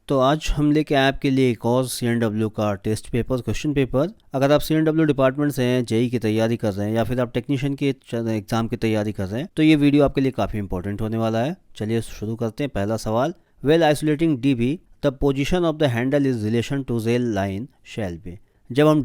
तो आज हम लेके आए आपके लिए एक और CNW का टेस्ट पेपर क्वेश्चन पेपर। अगर आप CNW डिपार्टमेंट से हैं, जेई की तैयारी कर रहे हैं या फिर आप टेक्नीशियन के एग्जाम की तैयारी कर रहे हैं तो ये वीडियो आपके लिए काफ़ी इंपॉर्टेंट होने वाला है। चलिए शुरू करते हैं। पहला सवाल, well isolating DB the position of the handle is relation to rail line shall be. जब हम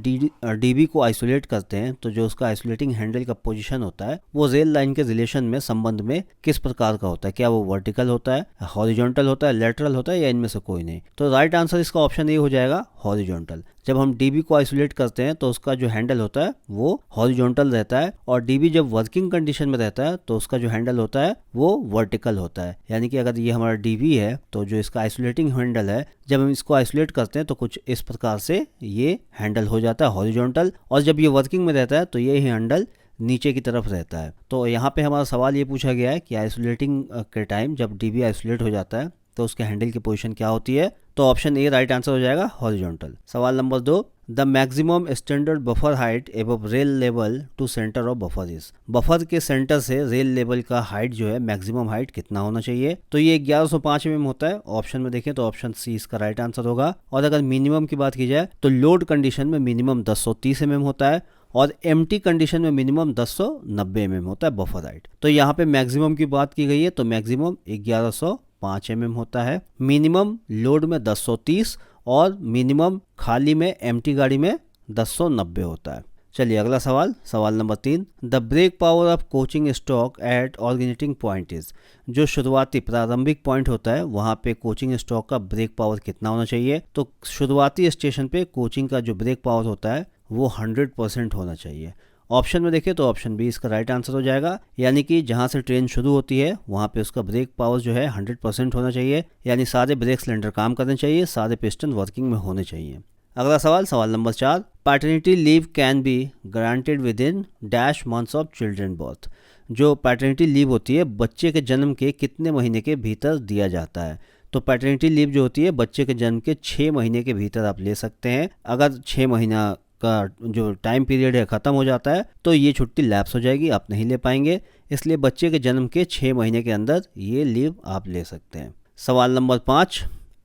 DB को आइसोलेट करते हैं तो जो उसका आइसोलेटिंग हैंडल का पोजीशन होता है वो रेल लाइन के रिलेशन में, संबंध में किस प्रकार का होता है। क्या वो वर्टिकल होता है, हॉरिजॉन्टल होता है, लेटरल होता है या इनमें से कोई नहीं। तो राइट आंसर इसका ऑप्शन ए हो जाएगा, हॉरिजॉन्टल। जब हम DB को आइसोलेट करते हैं तो उसका जो हैंडल होता है वो हॉरिजॉन्टल रहता है और DB जब वर्किंग कंडीशन में रहता है तो उसका जो हैंडल होता है वो वर्टिकल होता है। यानी कि अगर ये हमारा DB है तो जो इसका आइसोलेटिंग हैंडल है, जब हम इसको आइसोलेट करते हैं तो कुछ इस प्रकार से ये हैंडल हो जाता है हॉरिजॉन्टल, और जब ये वर्किंग में रहता है तो ये हैंडल नीचे की तरफ रहता है। तो यहाँ पे हमारा सवाल ये पूछा गया है कि आइसोलेटिंग के टाइम जब DB आइसोलेट हो जाता है तो उसके हैंडल की पोजीशन क्या होती है। तो ऑप्शन ए राइट आंसर हो जाएगा, हॉरिजॉन्टल। सवाल number 2, the maximum standard buffer height above rail level to centre of buffer is. Buffer के सेंटर से रेल लेवल का हाइट जो है, मैक्सिमम हाइट कितना होना चाहिए। तो ये 1105 mm होता है। ऑप्शन में देखें तो ऑप्शन सी इसका राइट आंसर होगा। और अगर मिनिमम की बात की जाए तो लोड कंडीशन में मिनिमम 1030 mm होता है और एम्प्टी कंडीशन में मिनिमम 1090 mm होता है बफर हाइट। तो यहाँ पे मैक्सिमम की बात की गई है तो मैक्सिमम 1105 mm होता है, मिनिमम लोड में 1030 और मिनिमम खाली में एम्प्टी गाड़ी में 1090 होता है। चलिए अगला सवाल, सवाल number 3, the brake power of coaching stock at originating point is. जो शुरुआती प्रारंभिक पॉइंट होता है वहाँ पे कोचिंग स्टॉक का ब्रेक पावर कितना होना चाहिए। तो शुरुआती स्टेशन पे कोचिंग का जो ब्रेक पावर होता है वो 100% होना चाहिए। ऑप्शन में देखें तो ऑप्शन बी इसका राइट आंसर हो जाएगा। यानी कि जहां से ट्रेन शुरू होती है वहां पे उसका ब्रेक पावर जो है 100% होना चाहिए। यानी सारे ब्रेक सिलेंडर काम करने चाहिए, सारे पिस्टन वर्किंग में होने चाहिए। अगला सवाल, सवाल number 4, paternity leave can be granted with in dash months of children birth. जो पैटर्निटी लीव होती है बच्चे के जन्म के कितने महीने के भीतर दिया जाता है। तो पैटर्निटी लीव जो होती है बच्चे के जन्म के 6 महीने के भीतर आप ले सकते हैं। अगर 6 महीना का जो टाइम पीरियड है ख़त्म हो जाता है तो ये छुट्टी लैप्स हो जाएगी, आप नहीं ले पाएंगे। इसलिए बच्चे के जन्म के 6 महीने के अंदर ये लीव आप ले सकते हैं। सवाल number 5,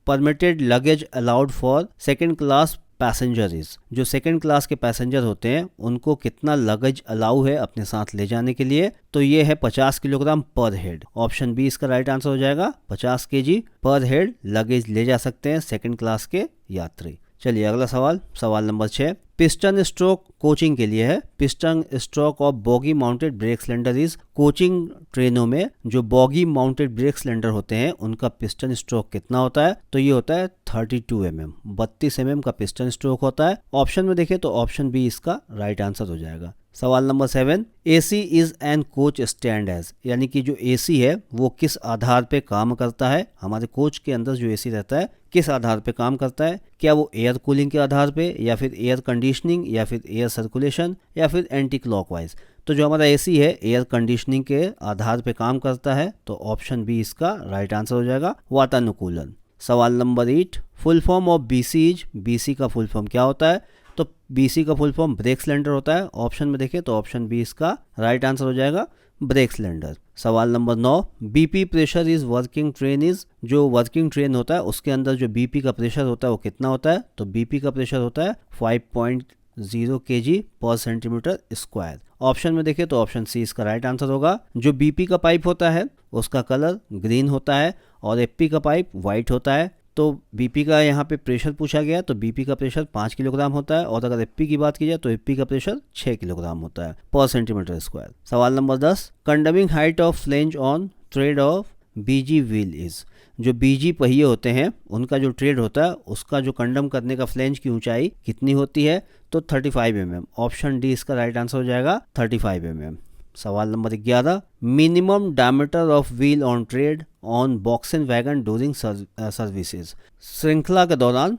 permitted luggage allowed for second class passenger is. जो सेकेंड क्लास के पैसेंजर होते हैं उनको कितना लगेज अलाउ है अपने साथ ले जाने के लिए। तो ये है 50 किलोग्राम पर हेड। ऑप्शन बी इसका राइट आंसर हो जाएगा, 50 kg पर हेड लगेज ले जा सकते हैं सेकेंड क्लास के यात्री। चलिए अगला सवाल, सवाल नंबर 6, पिस्टन स्ट्रोक कोचिंग के लिए है। Piston stroke of boggy mounted brake cylinder is. Coaching ट्रेनों में जो बॉगी माउंटेड ब्रेक सिलेंडर होते हैं उनका पिस्टन स्ट्रोक कितना होता है। तो ये होता है 32 mm, 32 mm का पिस्टन स्ट्रोक होता है। ऑप्शन में देखें तो ऑप्शन बी इसका राइट आंसर हो जाएगा। सवाल number 7, AC is an coach stand as. यानी कि जो AC है वो किस आधार पे काम करता है। हमारे कोच के अंदर जो AC रहता है किस आधार पे काम करता है। क्या वो एयर कूलिंग के आधार पे या फिर एयर कंडीशनिंग या फिर एयर सर्कुलेशन या फिर एंटी क्लॉकवाइज। तो जो हमारा AC है एयर कंडीशनिंग के आधार पे काम करता है। तो ऑप्शन बी इसका राइट आंसर हो जाएगा, वातानुकूलन। सवाल number 8, full form of BC is. BC का फुल फॉर्म क्या होता है। तो BC का फुल फॉर्म ब्रेक सिलेंडर होता है। ऑप्शन में देखें तो ऑप्शन बी इसका राइट आंसर हो जाएगा, ब्रेक सिलेंडर। सवाल number 9, BP pressure is working train is. जो वर्किंग ट्रेन होता है उसके अंदर जो BP का प्रेशर होता है वो कितना होता है। तो BP का प्रेशर होता है 5.0 kg पर सेंटीमीटर स्क्वायर। ऑप्शन में देखें तो ऑप्शन सी इसका राइट आंसर होगा। जो BP का पाइप होता है उसका कलर ग्रीन होता है और FP का पाइप वाइट होता है। तो BP का यहाँ पे प्रेशर पूछा गया तो BP का प्रेशर 5 किलोग्राम होता है और अगर FP की बात की जाए तो FP का प्रेशर 6 किलोग्राम होता है पर सेंटीमीटर स्क्वायर। सवाल number 10, कंडमिंग height of flange on trade off BG wheel is. जो BG पहिए होते हैं उनका जो ट्रेड होता है उसका जो कंडम करने का फ्लेंज की ऊंचाई कितनी होती है। तो 35 mm। ऑप्शन डी इसका राइट आंसर हो जाएगा, 35 mm। सवाल number 11, minimum diameter of wheel on trade on BOXN wagon during services. श्रृंखला के दौरान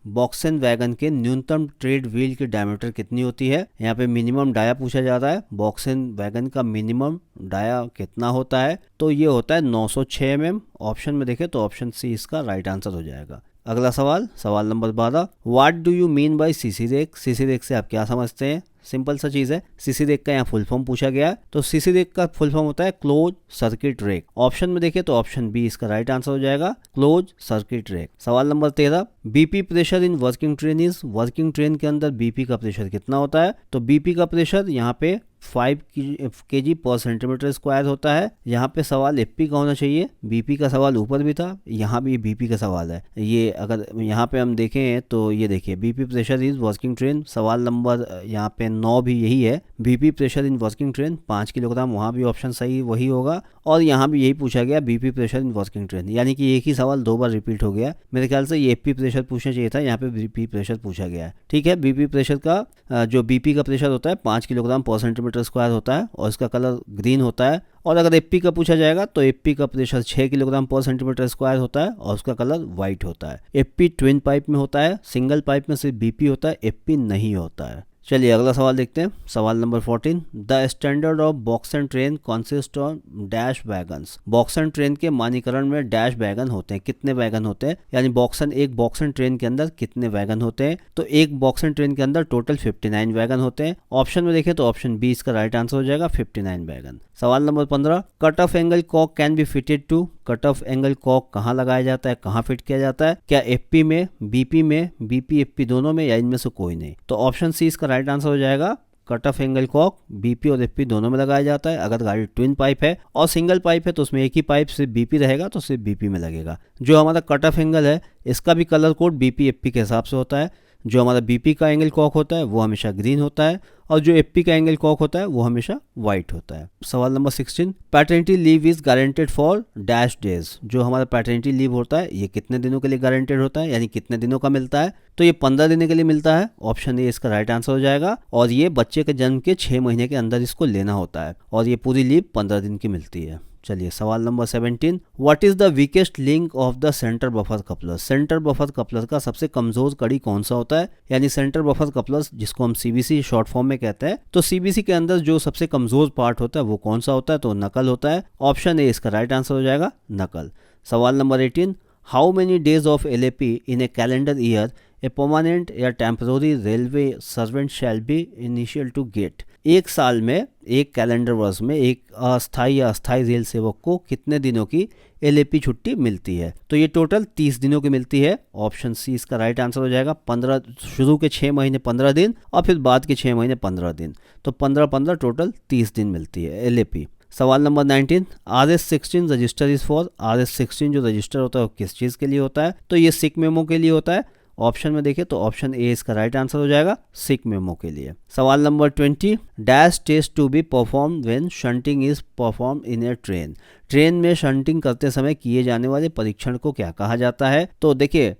बॉक्सन वैगन के न्यूनतम ट्रेड व्हील की डायमीटर कितनी होती है। यहाँ पे मिनिमम डाया पूछा जा रहा है। बॉक्सन वैगन का मिनिमम डाया कितना होता है। तो ये होता है 906 mm। ऑप्शन में देखें तो ऑप्शन सी इसका राइट आंसर हो जाएगा। अगला सवाल, सवाल number 12, what do you mean by CC rake. CC rake से आप क्या समझते हैं। सिंपल सा चीज़ है। सीसी रेक का यहाँ फुल फॉर्म पूछा गया है, तो सीसी रेक का फुल फॉर्म होता है क्लोज सर्किट रेक। ऑप्शन में देखिए तो ऑप्शन बी इसका राइट आंसर हो जाएगा, क्लोज सर्किट रेक। सवाल number 13, BP pressure in working train is, working train के अंदर बीपी का प्रेशर कितना होता है? तो बीपी का प्रेशर यहाँ पे 5 kg पर सेंटीमीटर स्क्वायर होता है। यहाँ पे सवाल एफपी का होना चाहिए, बीपी का सवाल ऊपर भी था, यहाँ भी बीपी का सवाल है। ये अगर यहाँ पे हम देखें तो ये देखिए BP pressure is working train, सवाल नंबर यहाँ पे 9 भी यही है, BP pressure in working train 5 kilogram, वहाँ भी ऑप्शन सही वही होगा। और यहाँ भी यही पूछा गया BP pressure in working train, यानी कि एक ही सवाल 2 बार रिपीट हो गया। मेरे ख्याल से ये एफपी प्रेशर पूछना चाहिए था, यहाँ पे बीपी प्रेशर पूछा गया है। ठीक है, बीपी प्रेशर का जो बीपी का प्रेशर होता है 5 किलोग्राम पर सेंटीमीटर स्क्वायर होता है और इसका कलर ग्रीन होता है। और अगर एफपी का पूछा जाएगा तो एफपी का pressure 6 kilogram per centimetre square होता है और उसका कलर वाइट होता है। एफपी ट्विन पाइप में होता है, सिंगल पाइप में सिर्फ बीपी होता है, एफपी नहीं होता है। चलिए अगला सवाल देखते हैं, सवाल number 14, the standard of box and train consist of dash wagons. Box and train के मानकीकरण में डैश वैगन होते हैं, कितने वैगन होते हैं, यानी एक बॉक्स एंड ट्रेन के अंदर कितने वैगन होते हैं? तो एक बॉक्स एंड ट्रेन के अंदर टोटल 59 वैगन होते हैं। ऑप्शन में देखें तो ऑप्शन बी इसका राइट आंसर हो जाएगा, 59 वैगन। सवाल number 15, cut off angle cock can be fitted to, cut off angle cock कहाँ लगाया जाता है, कहाँ फिट किया जाता है? क्या एफपी में, बीपी में, बीपी एफपी दोनों में, या इनमें से कोई नहीं? तो ऑप्शन सी इसका राइट आंसर हो जाएगा, cut off angle Kock BP और एफपी दोनों में लगाया जाता है। अगर गाड़ी ट्विन पाइप है और सिंगल पाइप है तो उसमें एक ही पाइप सिर्फ बीपी रहेगा तो सिर्फ बीपी में लगेगा। जो हमारा कट ऑफ एंगल है इसका भी कलर कोड बीपी एफपी के हिसाब से होता है। जो हमारा बीपी का एंगल कॉक होता है वो हमेशा ग्रीन होता है और जो एफपी का एंगल कॉक होता है वो हमेशा वाइट होता है। सवाल number 16, paternity leave is guaranteed for dash days. जो हमारा पैटर्निटी लीव होता है ये कितने दिनों के लिए गारंटेड होता है, यानी कितने दिनों का मिलता है? तो ये 15 दिन के लिए मिलता है। ऑप्शन ए इसका राइट आंसर हो जाएगा और ये बच्चे के जन्म के 6 महीने के अंदर इसको लेना होता है और ये पूरी लीव 15 दिन की मिलती है। चलिए सवाल number 17, what is the weakest link of the centre buffer coupler. Centre buffer coupler का सबसे कमजोर कड़ी कौन सा होता है, यानी सेंटर बफर कपलर जिसको हम सीबीसी शॉर्ट फॉर्म में कहते हैं, तो सीबीसी के अंदर जो सबसे कमजोर पार्ट होता है वो कौन सा होता है? तो नकल होता है। ऑप्शन ए इसका राइट आंसर हो जाएगा, नकल। सवाल number 18, how many days of LAP in a calendar year a permanent या temporary railway servant shall be initial to get. एक साल में, एक कैलेंडर वर्ष में एक अस्थायी या अस्थायी रेल सेवक को कितने दिनों की एलएपी छुट्टी मिलती है? तो ये टोटल 30 दिनों की मिलती है। ऑप्शन सी इसका राइट आंसर हो जाएगा, 15 शुरू के 6 महीने 15 दिन और फिर बाद के 6 महीने 15 दिन, तो 15-15 टोटल 30 दिन मिलती है एलएपी। सवाल number 19, RS16 register is for. RS16 जो रजिस्टर होता है वो किस चीज़ के लिए होता है? तो ये सिक मेमो के लिए होता है। ऑप्शन में देखें तो ऑप्शन ए इसका राइट आंसर हो जाएगा, सिक मेमो के लिए। सवाल number 20, dash test to be perform when shunting is perform in a train. Train में शंटिंग करते समय किए जाने वाले परीक्षण को क्या कहा जाता है? तो देखिए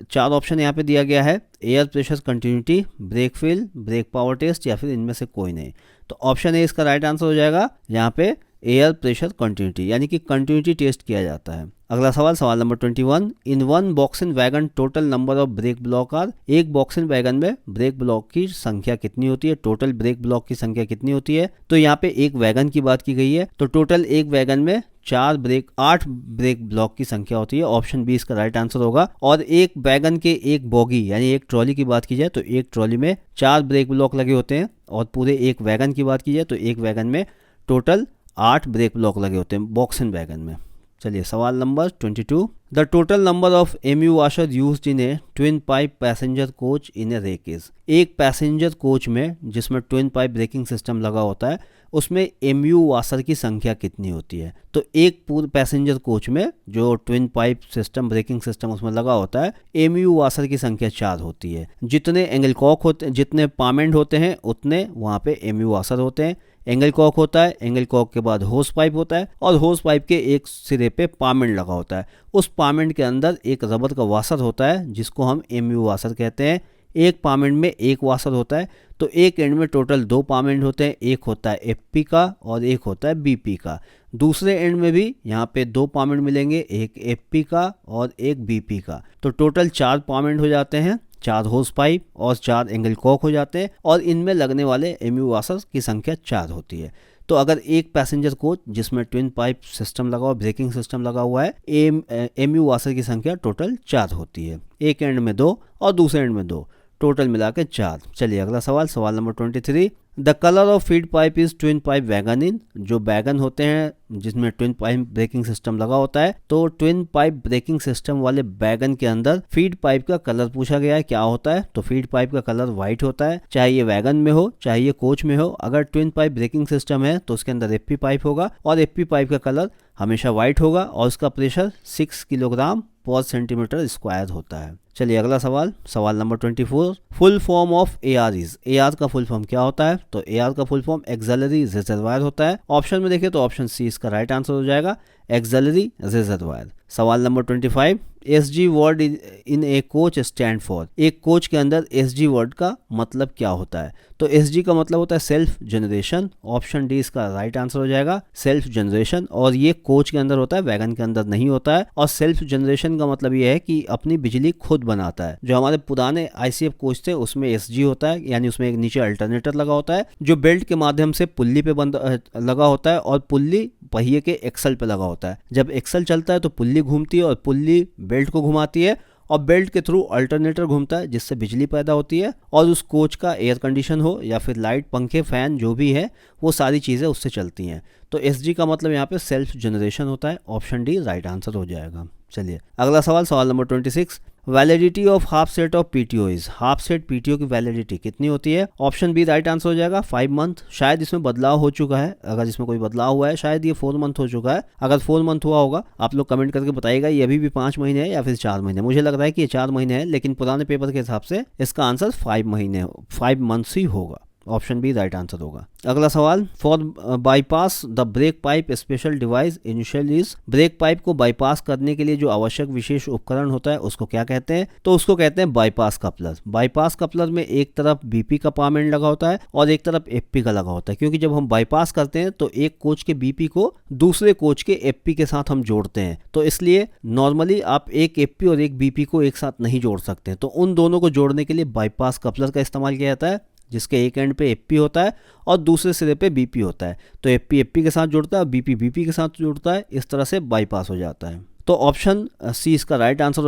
4 ऑप्शन यहाँ पे दिया गया है, air pressure continuity, brake feel, brake power test, या फिर इनमें से कोई नहीं। तो ऑप्शन ए इसका राइट आंसर हो जाएगा, यहाँ पे एयर प्रेशर कंटिन्यूटी, यानी कि कंटिन्यूटी टेस्ट किया जाता है। अगला सवाल, सवाल number 21, in one boxing wagon total number of brake block are. एक बॉक्सिंग वैगन में ब्रेक ब्लॉक की संख्या कितनी होती है? टोटल ब्रेक ब्लॉक की संख्या कितनी होती है? तो यहाँ पे एक वैगन की बात की गई है, तो टोटल एक वैगन में 8 ब्रेक ब्लॉक की संख्या होती है। ऑप्शन बी इसका राइट आंसर होगा। और एक वैगन के एक बोगी यानी एक ट्रॉली की बात की जाए तो एक ट्रॉली में 4 ब्रेक ब्लॉक लगे होते हैं, और पूरे एक वैगन की बात की जाए तो एक वैगन में टोटल 8 ब्रेक ब्लॉक लगे होते हैं बॉक्सिंग वैगन में। चलिए सवाल number 22, the total number of MU washer used in a twin pipe passenger coach in a rake is. एक पैसेंजर कोच में जिसमें ट्विन पाइप ब्रेकिंग सिस्टम लगा होता है उसमें एमयू वाशर की संख्या कितनी होती है? तो एक पूरे पैसेंजर कोच में जो twin pipe system braking system उसमें लगा होता है, एमयू वाशर की संख्या 4 होती है। जितने एंगल कॉक होते, जितने पामेंट होते हैं उतने वहाँ पे एमयू वाशर होते हैं। एंगल कॉक होता है, एंगल कॉक के बाद होस पाइप होता है और होस पाइप के एक सिरे पे पामेंट लगा होता है। उस पामेंट के अंदर एक रबर का वाशर होता है जिसको हम एमयू वाशर कहते हैं। एक पामेंट में एक वाशर होता है, तो एक एंड में टोटल 2 पामेंट होते हैं, एक होता है एफपी का और एक होता है बीपी का। दूसरे एंड में भी यहाँ पे 2 पामेंट मिलेंगे, एक एफपी का और एक बीपी का, तो टोटल 4 पामेंट हो जाते हैं, 4 होस पाइप और 4 एंगल कॉक हो जाते हैं, और इनमें लगने वाले एमयू वाशर की संख्या 4 होती है। तो अगर एक पैसेंजर कोच जिसमें ट्विन पाइप सिस्टम लगा हुआ, ब्रेकिंग सिस्टम लगा हुआ है, एमयू वाशर की संख्या टोटल 4 होती है। एक एंड में 2 और दूसरे एंड में 2, टोटल मिला के 4। चलिए अगला सवाल, सवाल number 23। The colour of feed pipe is twin pipe wagon in. जो वैगन होते हैं जिसमें ट्विन पाइप ब्रेकिंग सिस्टम लगा होता है, तो ट्विन पाइप ब्रेकिंग सिस्टम वाले वैगन के अंदर फीड पाइप का कलर पूछा गया है, क्या होता है? तो फीड पाइप का कलर व्हाइट होता है, चाहे ये वैगन में हो चाहे ये कोच में हो। अगर ट्विन पाइप ब्रेकिंग सिस्टम है तो उसके अंदर एफपी पाइप होगा और एफपी पाइप का कलर हमेशा व्हाइट होगा और उसका pressure 6 kilogram per centimetre square होता है। चलिए अगला सवाल, सवाल number 24। Full form of AR is. AR का फुल फॉर्म क्या होता है? तो एआर का फुल फॉर्म एक्सिलरी रिजर्वायर होता है। ऑप्शन में देखें तो ऑप्शन सी इसका राइट आंसर हो जाएगा, एक्सिलरी रिजर्वायर। सवाल number 25। SG word in A coach stand for. एक कोच के अंदर एसजी वर्ड का मतलब क्या होता है? तो एसजी का मतलब होता है सेल्फ जनरेशन। ऑप्शन डी इसका राइट आंसर हो जाएगा, सेल्फ जनरेशन। और ये कोच के अंदर होता है, वैगन के अंदर नहीं होता है। और सेल्फ जनरेशन का मतलब ये है कि अपनी बिजली खुद बनाता है। जो हमारे पुराने आईसीएफ कोच थे उसमें एसजी होता है, यानी उसमें एक नीचे अल्टरनेटर लगा होता है जो बेल्ट के माध्यम से पुल्ली पे लगा होता है और पुल्ली पहिए के एक्सल पे लगा होता है। जब एक्सल चलता है तो पुल्ली घूमती है और पुल्ली बेल्ट को घुमाती है और बेल्ट के थ्रू अल्टरनेटर घूमता है जिससे बिजली पैदा होती है और उस कोच का एयर कंडीशन हो या फिर लाइट, पंखे, फैन जो भी है वो सारी चीज़ें उससे चलती हैं। तो एसजी का मतलब यहाँ पे सेल्फ जनरेशन होता है। ऑप्शन डी राइट आंसर हो जाएगा। चलिए अगला सवाल, सवाल number 26। Validity of half set of PTO is. Half set PTO की वैलिडिटी कितनी होती है? ऑप्शन बी राइट आंसर हो जाएगा, 5 मंथ। शायद इसमें बदलाव हो चुका है, अगर इसमें कोई बदलाव हुआ है शायद ये 4 मंथ हो चुका है। अगर 4 मंथ हुआ होगा आप लोग कमेंट करके बताइएगा ये अभी भी 5 महीने है या फिर 4 महीने। मुझे लग रहा है कि ये 4 महीने है, लेकिन पुराने पेपर के हिसाब से इसका आंसर 5 मंथ्स ही होगा। ऑप्शन बी राइट आंसर होगा। अगला सवाल, for bypass the break pipe special device initial is. Break pipe को बाईपास करने के लिए जो आवश्यक विशेष उपकरण होता है उसको क्या कहते हैं? तो उसको कहते हैं बाईपास कपलर। बाईपास कपलर में एक तरफ बीपी का पामेंट लगा होता है और एक तरफ एफपी का लगा होता है, क्योंकि जब हम बाईपास करते हैं तो एक कोच के बीपी को दूसरे कोच के एफपी के साथ हम जोड़ते हैं। तो इसलिए नॉर्मली आप एक एफपी और एक बीपी को एक साथ नहीं जोड़ सकते, तो उन दोनों को जोड़ने के लिए बाईपास कपलर का इस्तेमाल किया जाता है, जिसके एक एंड पे एफपी होता है और दूसरे सिरे पे बीपी होता है। तो एफपी एफपी के साथ जुड़ता है, बीपी बीपी के साथ जुड़ता है, इस तरह से बाईपास हो जाता है। तो ऑप्शन सी इसका राइट आंसर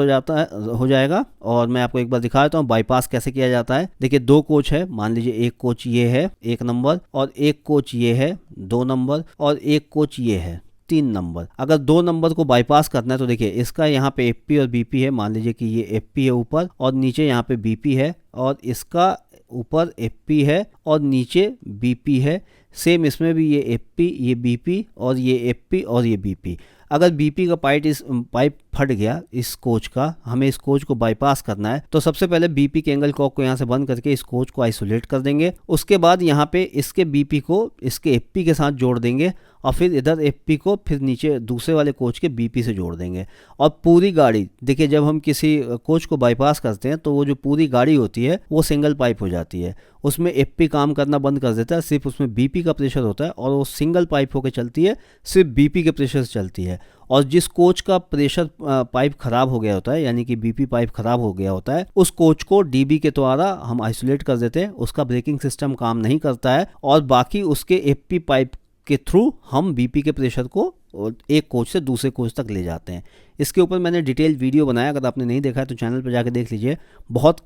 हो जाएगा। और मैं आपको एक बार दिखा देता हूँ बाईपास कैसे किया जाता है। देखिए 2 कोच है, मान लीजिए एक कोच ये है 1 नंबर और एक कोच ये है 2 नंबर और एक कोच ये है 3 नंबर। अगर 2 नंबर को बाईपास करना है तो देखिए इसका यहाँ पे एफपी और बीपी है, मान लीजिए कि ये एफपी है ऊपर और नीचे यहाँ पे बीपी है, और इसका ऊपर एफपी है और नीचे बीपी है। सेम इसमें भी ये एफपी, ये बीपी और ये एफपी और ये बीपी। अगर बीपी का पाइप फट गया इस कोच का, हमें इस कोच को बाईपास करना है, तो सबसे पहले बीपी के एंगल कॉक को यहाँ से बंद करके इस कोच को आइसोलेट कर देंगे। उसके बाद यहाँ पे इसके बीपी को इसके एफपी के साथ जोड़ देंगे और फिर इधर एफपी को फिर नीचे दूसरे वाले कोच के बीपी से जोड़ देंगे। और पूरी गाड़ी, देखिए जब हम किसी कोच को बाईपास करते हैं तो वो जो पूरी गाड़ी होती है वो सिंगल पाइप हो जाती है, उसमें एफपी काम करना बंद कर देता है, सिर्फ उसमें बीपी का प्रेशर होता है और वो सिंगल पाइप होकर चलती है, सिर्फ बीपी के प्रेशर से चलती है। और जिस कोच का प्रेशर पाइप खराब हो गया होता है, यानी कि बीपी पाइप खराब हो गया होता है, उस कोच को डीबी के द्वारा हम आइसोलेट कर देते हैं, उसका ब्रेकिंग सिस्टम काम नहीं करता है और बाकी उसके एफपी पाइप के थ्रू हम बीपी के प्रेशर को एक कोच से दूसरे कोच तक ले जाते हैं। इसके ऊपर मैंने डिटेल वीडियो बनाया, अगर आपने नहीं देखा है तो चैनल पर जाकर देख लीजिए। बहुत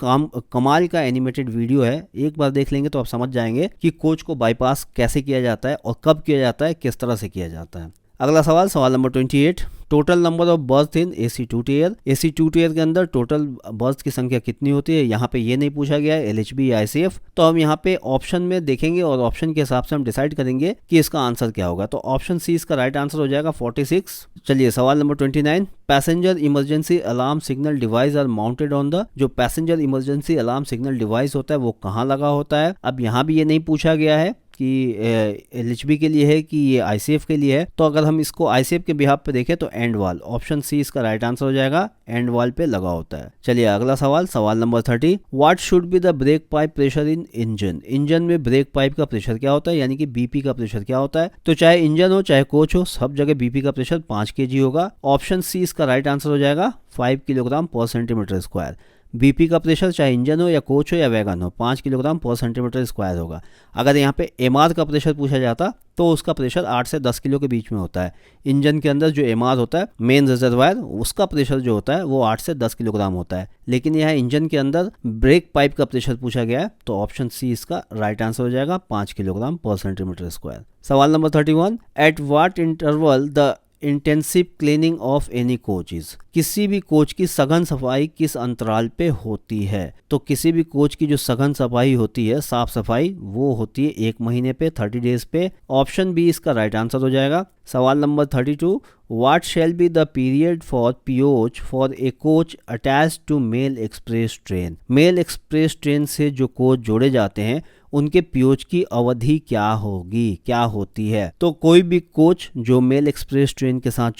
कमाल का एनिमेटेड वीडियो है, एक बार देख लेंगे तो आप समझ जाएंगे कि कोच को बाईपास कैसे किया जाता है और कब किया जाता है, किस तरह से किया जाता है। अगला सवाल, सवाल number 28। Total number of berth in AC two tier. AC two tier के अंदर टोटल बर्थ की संख्या कितनी होती है? यहाँ पे ये नहीं पूछा गया है एलएचबी या आईसीएफ, तो हम यहाँ पे ऑप्शन में देखेंगे और ऑप्शन के हिसाब से हम डिसाइड करेंगे कि इसका आंसर क्या होगा। तो ऑप्शन सी इसका राइट आंसर हो जाएगा 46। चलिए सवाल number 29। Passenger emergency alarm signal device are mounted on the. जो passenger emergency alarm signal device होता है वो कहाँ लगा होता है? अब यहाँ भी ये नहीं पूछा गया है कि एलएचबी के लिए है कि ये आईसीएफ के लिए है, तो अगर हम इसको आईसीएफ के बिहाफ पे देखें तो एंड वाल, ऑप्शन सी इसका राइट आंसर हो जाएगा, एंड वाल पे लगा होता है। चलिए अगला सवाल, सवाल number 30। What should be the break pipe pressure in engine. Engine में ब्रेक पाइप का प्रेशर क्या होता है, यानी कि बीपी का प्रेशर क्या होता है? तो चाहे इंजन हो चाहे कोच हो, सब जगह बीपी का प्रेशर 5 kg होगा। ऑप्शन सी इसका राइट आंसर हो जाएगा, 5 kilogram per centimetre square. BP का प्रेशर चाहे इंजन हो या कोच हो या वैगन हो 5 किलोग्राम पर सेंटीमीटर स्क्वायर होगा। अगर यहाँ पे एमआर का प्रेशर पूछा जाता तो उसका प्रेशर 8 से 10 किलो के बीच में होता है। इंजन के अंदर जो एमआर होता है मेन रिजर्वायर, उसका प्रेशर जो होता है वो 8 से 10 किलोग्राम होता है। लेकिन यह इंजन के अंदर ब्रेक पाइप का प्रेशर पूछा गया है तो ऑप्शन सी इसका राइट आंसर हो जाएगा 5 किलोग्राम पर सेंटीमीटर स्क्वायर। सवाल number 31, at what interval the intensive cleaning of any coaches. किसी भी कोच की सघन सफाई किस अंतराल पे होती है? तो किसी भी कोच की जो सघन सफाई होती है, साफ सफाई, वो होती है 1 महीने पे, 30 डेज पे। ऑप्शन बी इसका राइट आंसर हो जाएगा। सवाल number 32, what shall be the period for POH for a coach attached to mail express train. Mail express train से जो कोच जोड़े जाते हैं उनके पीओच की अवधि क्या होगी, क्या होती है? तो कोई भी कोच जो मेल एक्सप्रेस ट्रेन के साथ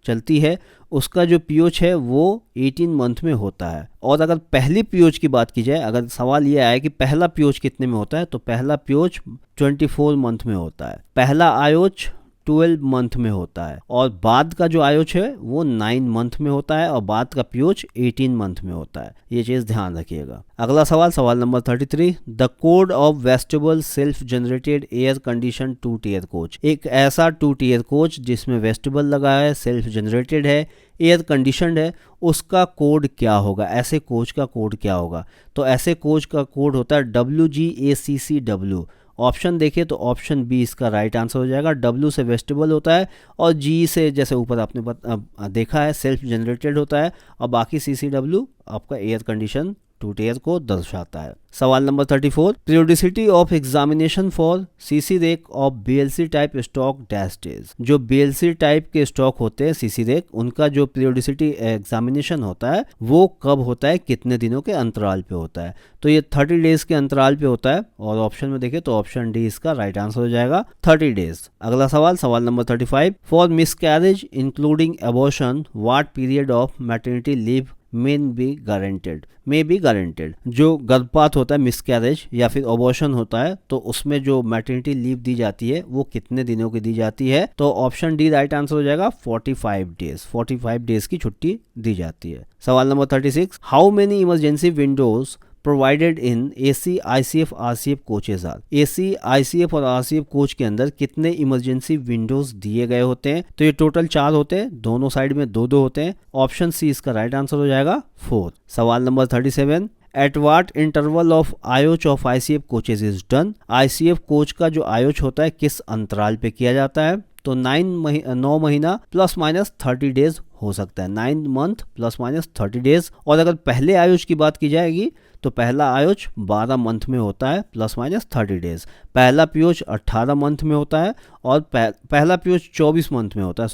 चलती है उसका जो पीओच है वो 18 मंथ में होता है। और अगर पहली पीओच की बात की जाए, अगर सवाल ये आया कि पहला पीओच कितने में होता है, तो पहला पीओच 24 मंथ में होता है, पहला आयोच 12 मंथ में होता है, और बाद का जो आयोच है वो 9 मंथ में होता है, और बाद का पीओच 18 मंथ में होता है। ये चीज ध्यान रखिएगा। अगला सवाल, सवाल number 33, the code of vestibule self generated air condition 2 tier coach. एक ऐसा 2 टियर कोच जिसमें वेस्टिबल लगा है, सेल्फ जनरेटेड है, एयर कंडीशनड है, उसका कोड क्या होगा? ऐसे कोच का कोड क्या होगा? तो ऐसे कोच का कोड होता है WGACCW। ऑप्शन देखिए तो ऑप्शन बी इसका राइट आंसर हो जाएगा। W से वेस्टिबल होता है और G से, जैसे ऊपर आपने देखा है, सेल्फ जनरेटेड होता है, और बाकी CCW आपका एयर कंडीशन 2 टियर को दर्शाता है। सवाल number 34, periodicity of examination for CC rake of BLC type stock dash days. जो BLC टाइप के स्टॉक होते हैं सीसी रेक, उनका जो पीरियोडिसिटी एग्जामिनेशन होता है वो कब होता है, कितने दिनों के अंतराल पे होता है? तो ये 30 डेज के अंतराल पे होता है, और ऑप्शन में देखें तो ऑप्शन डी इसका राइट आंसर हो जाएगा, 30 डेज। अगला सवाल, सवाल number 35, for miscarriage including abortion what period of maternity leave may be guaranteed. जो गर्भपात होता है, मिसकैरेज या फिर अबॉर्शन होता है, तो उसमें जो मैटरनिटी लीव दी जाती है वो कितने दिनों की दी जाती है? तो ऑप्शन डी राइट आंसर हो जाएगा, 45 डेज। 45 डेज की छुट्टी दी जाती है। सवाल number 36, how many emergency windows provided in AC, ICF, RCF coaches are. AC, ICF और RCF कोच के अंदर कितने इमरजेंसी विंडोज दिए गए होते हैं? तो ये टोटल 4 होते हैं, दोनों साइड में 2-2 होते हैं। ऑप्शन सी इसका राइट आंसर हो जाएगा, 4। सवाल number 37, at what interval of IOH of ICF coaches is done. ICF coach का जो आयोच होता है किस अंतराल पे किया जाता है? तो 9 महीना प्लस माइनस 30 डेज हो सकता है, 9 मंथ प्लस माइनस 30 डेज। और अगर पहले आयोच की बात की जाएगी तो पहला आयोच 12 मंथ में होता है प्लस माइनस 30 डेज। पहला पीओच 18 मंथ में होता है, और पहला पीओच 24 मंथ में होता है,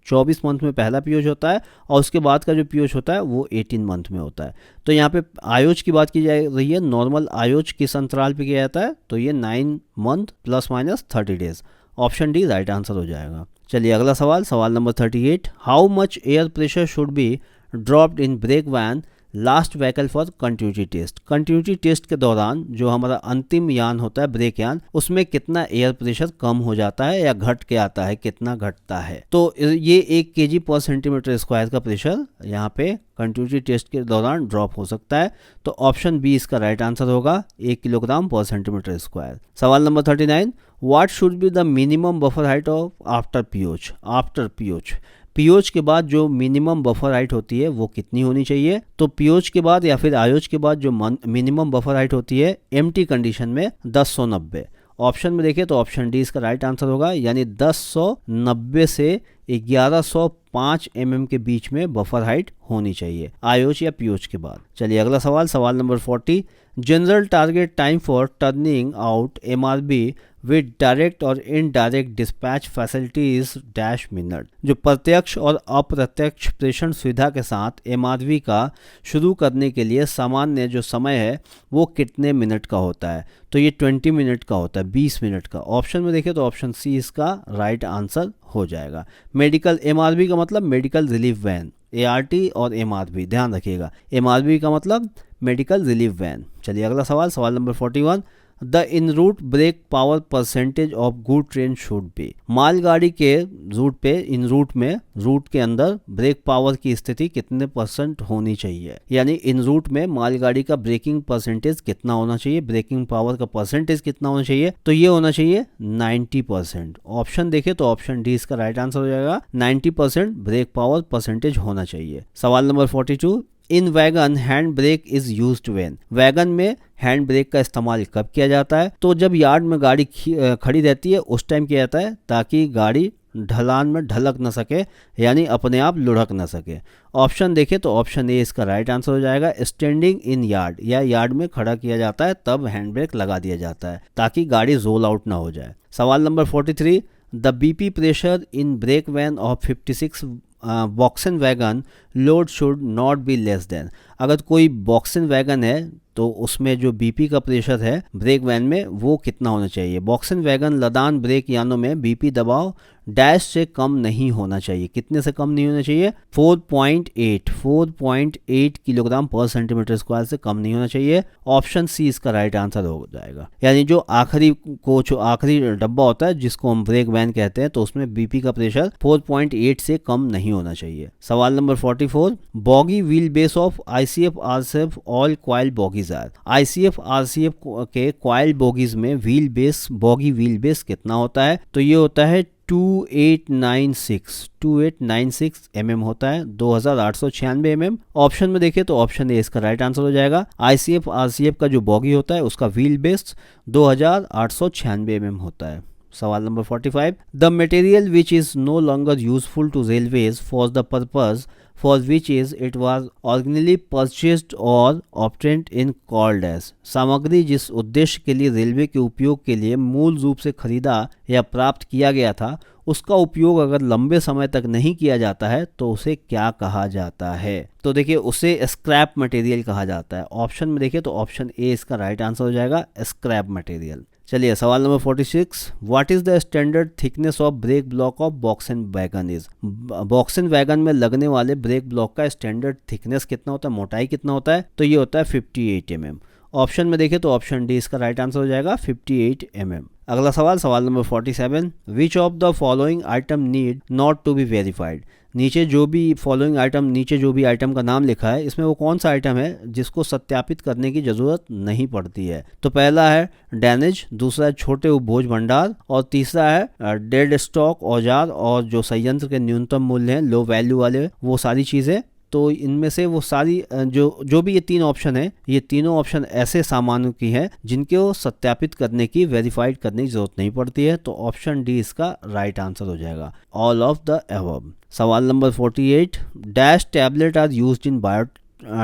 24 मंथ में पहला पीओच होता है, और उसके बाद का जो पीओच होता है वो 18 मंथ में होता है। तो यहाँ पे आयोच की बात की जा रही है, नॉर्मल आयोच किस अंतराल पे किया जाता है? तो ये 9 month plus minus 30 days. Option D right answer हो जाएगा। चलिए अगला सवाल, सवाल number 38, how much air pressure should be dropped in brake van last vehicle for continuity test. Continuity test के दौरान जो हमारा अंतिम यान होता है, ब्रेक यान, उसमें कितना एयर प्रेशर कम हो जाता है या घट के आता है, कितना घटता है? तो ये 1 kg पर सेंटीमीटर स्क्वायर का प्रेशर यहाँ पे कंटिन्यूटी टेस्ट के दौरान ड्रॉप हो सकता है। तो ऑप्शन बी इसका राइट आंसर होगा, 1 किलोग्राम पर सेंटीमीटर स्क्वायर। सवाल number 39, what should be the minimum buffer height of after POH. After POH, POH के बाद जो मिनिमम बफर हाइट होती है वो कितनी होनी चाहिए? तो पीओच के बाद या फिर आयोच के बाद जो मिनिमम बफर हाइट होती है एम्प्टी कंडीशन में 1090। ऑप्शन में देखिए तो ऑप्शन डी इसका राइट आंसर होगा, यानी 1090 से 1105 mm के बीच में बफर हाइट होनी चाहिए आयोच या पीओच के बाद। चलिए अगला सवाल, सवाल number 40, general target time for turning out MRB with direct और indirect dispatch facilities dash minute. जो प्रत्यक्ष और अप्रत्यक्ष प्रेषण सुविधा के साथ MRB का शुरू करने के लिए सामान्य जो समय है वो कितने मिनट का होता है? तो ये 20 मिनट का होता है, 20 मिनट का। ऑप्शन में देखें तो ऑप्शन सी इसका राइट आंसर हो जाएगा। मेडिकल MRB का मतलब मेडिकल रिलीफ वैन, ART और MRB ध्यान रखिएगा, MRB का मतलब मेडिकल रिलीफ वैन। चलिए अगला सवाल, सवाल number 41, the in route brake power percentage of good train should be. मालगाड़ी के रूट पे, इन रूट में, रूट के अंदर ब्रेक पावर की स्थिति कितने परसेंट होनी चाहिए, यानी इन रूट में मालगाड़ी का ब्रेकिंग परसेंटेज कितना होना चाहिए, ब्रेकिंग पावर का परसेंटेज कितना होना चाहिए, तो ये होना चाहिए 90%। ऑप्शन देखें तो ऑप्शन डी इसका राइट आंसर हो जाएगा, 90% ब्रेक पावर परसेंटेज होना चाहिए। सवाल number 42, in wagon hand brake is used when. Wagon में हैंड ब्रेक का इस्तेमाल कब किया जाता है, तो जब यार्ड में गाड़ी खड़ी रहती है उस टाइम किया जाता है, ताकि गाड़ी ढलान में ढलक न सके, यानी अपने आप लुढ़क न सके। ऑप्शन देखें तो ऑप्शन ए इसका राइट आंसर हो जाएगा, स्टैंडिंग इन यार्ड, या यार्ड में खड़ा किया जाता है तब हैंड ब्रेक लगा दिया जाता है ताकि गाड़ी रोल आउट ना हो जाए। सवाल number 43, the BP pressure in brake van of 56 BOXN wagon load should not be less than. अगर कोई बॉक्सन वैगन है तो उसमें जो बीपी का प्रेशर है ब्रेक वैन में वो कितना होना चाहिए। बॉक्सन वैगन लदान ब्रेक यानों में बीपी दबाव डैश से कम नहीं होना चाहिए। कितने से कम नहीं होना चाहिए? 4.8 किलोग्राम पर सेंटीमीटर स्क्वायर से कम नहीं होना चाहिए। ऑप्शन सी इसका राइट आंसर हो जाएगा। यानी जो आखिरी कोच, आखिरी डब्बा होता है जिसको हम ब्रेक वैन कहते हैं, तो उसमें बीपी का प्रेशर 4.8 से कम नहीं होना चाहिए। सवाल number 44, bogie wheel base of ICF RCF all coil bogies are. ICF RCF के क्वाइल बॉगीज में wheel base, bogie wheel base कितना होता है? तो ये होता है 2896 mm होता है, 2896 mm। ऑप्शन में देखें तो ऑप्शन ए इसका राइट आंसर हो जाएगा। आईसीएफ आरसीएफ का जो बॉगी होता है उसका व्हील बेस 2896 mm होता है। सवाल number 45, the material which is no longer useful to railways for the purpose for which is it was originally purchased और ऑब्टेन्ड इन कॉल्ड एज। सामग्री जिस उद्देश्य के लिए रेलवे के उपयोग के लिए मूल रूप से खरीदा या प्राप्त किया गया था, उसका उपयोग अगर लंबे समय तक नहीं किया जाता है तो उसे क्या कहा जाता है? तो देखिए उसे स्क्रैप मटेरियल कहा जाता है। ऑप्शन में देखिए तो ऑप्शन ए इसका राइट आंसर हो जाएगा, स्क्रैप मटेरियल। चलिए सवाल number 46, what is the standard thickness of brake block of BOXN wagon is. BOXN wagon में लगने वाले ब्रेक ब्लॉक का स्टैंडर्ड थिकनेस कितना होता है, मोटाई कितना होता है? तो ये होता है 58 mm। ऑप्शन में देखें तो ऑप्शन डी इसका राइट आंसर हो जाएगा, 58 mm। अगला सवाल, सवाल number 47, which of the following item need not to be verified. नीचे जो भी फॉलोइंग आइटम, नीचे जो भी आइटम का नाम लिखा है इसमें वो कौन सा आइटम है जिसको सत्यापित करने की जरूरत नहीं पड़ती है? तो पहला है डैमेज, दूसरा है छोटे उपभोज भंडार, और तीसरा है डेड स्टॉक औजार और जो संयंत्र के न्यूनतम मूल्य हैं, लो वैल्यू वाले, वो सारी चीज़ें। तो इनमें से वो सारी जो भी ये तीन ऑप्शन है, ये तीनों ऑप्शन ऐसे सामानों की हैं जिनको सत्यापित करने की, वेरीफाइड करने की जरूरत नहीं पड़ती है। तो ऑप्शन डी इसका राइट आंसर हो जाएगा, ऑल ऑफ द अबव। सवाल number 48, dash tablet are used in bio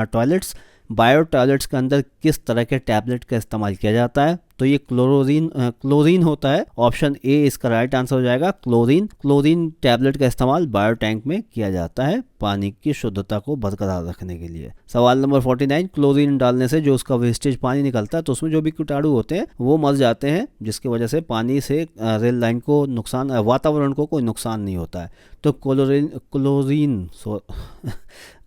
toilets. Bio toilets के अंदर किस तरह के टैबलेट का इस्तेमाल किया जाता है? तो ये क्लोरीन होता है। ऑप्शन ए इसका राइट आंसर हो जाएगा, क्लोरीन टैबलेट का इस्तेमाल बायो टैंक में किया जाता है पानी की शुद्धता को बरकरार रखने के लिए। सवाल नंबर 49, क्लोरीन डालने से जो उसका वेस्टेज पानी निकलता है तो उसमें जो भी कीटाणु होते हैं वो मर जाते हैं, जिसकी वजह से पानी से रेल लाइन को नुकसान, वातावरण को कोई नुकसान नहीं होता है। तो क्लोरीन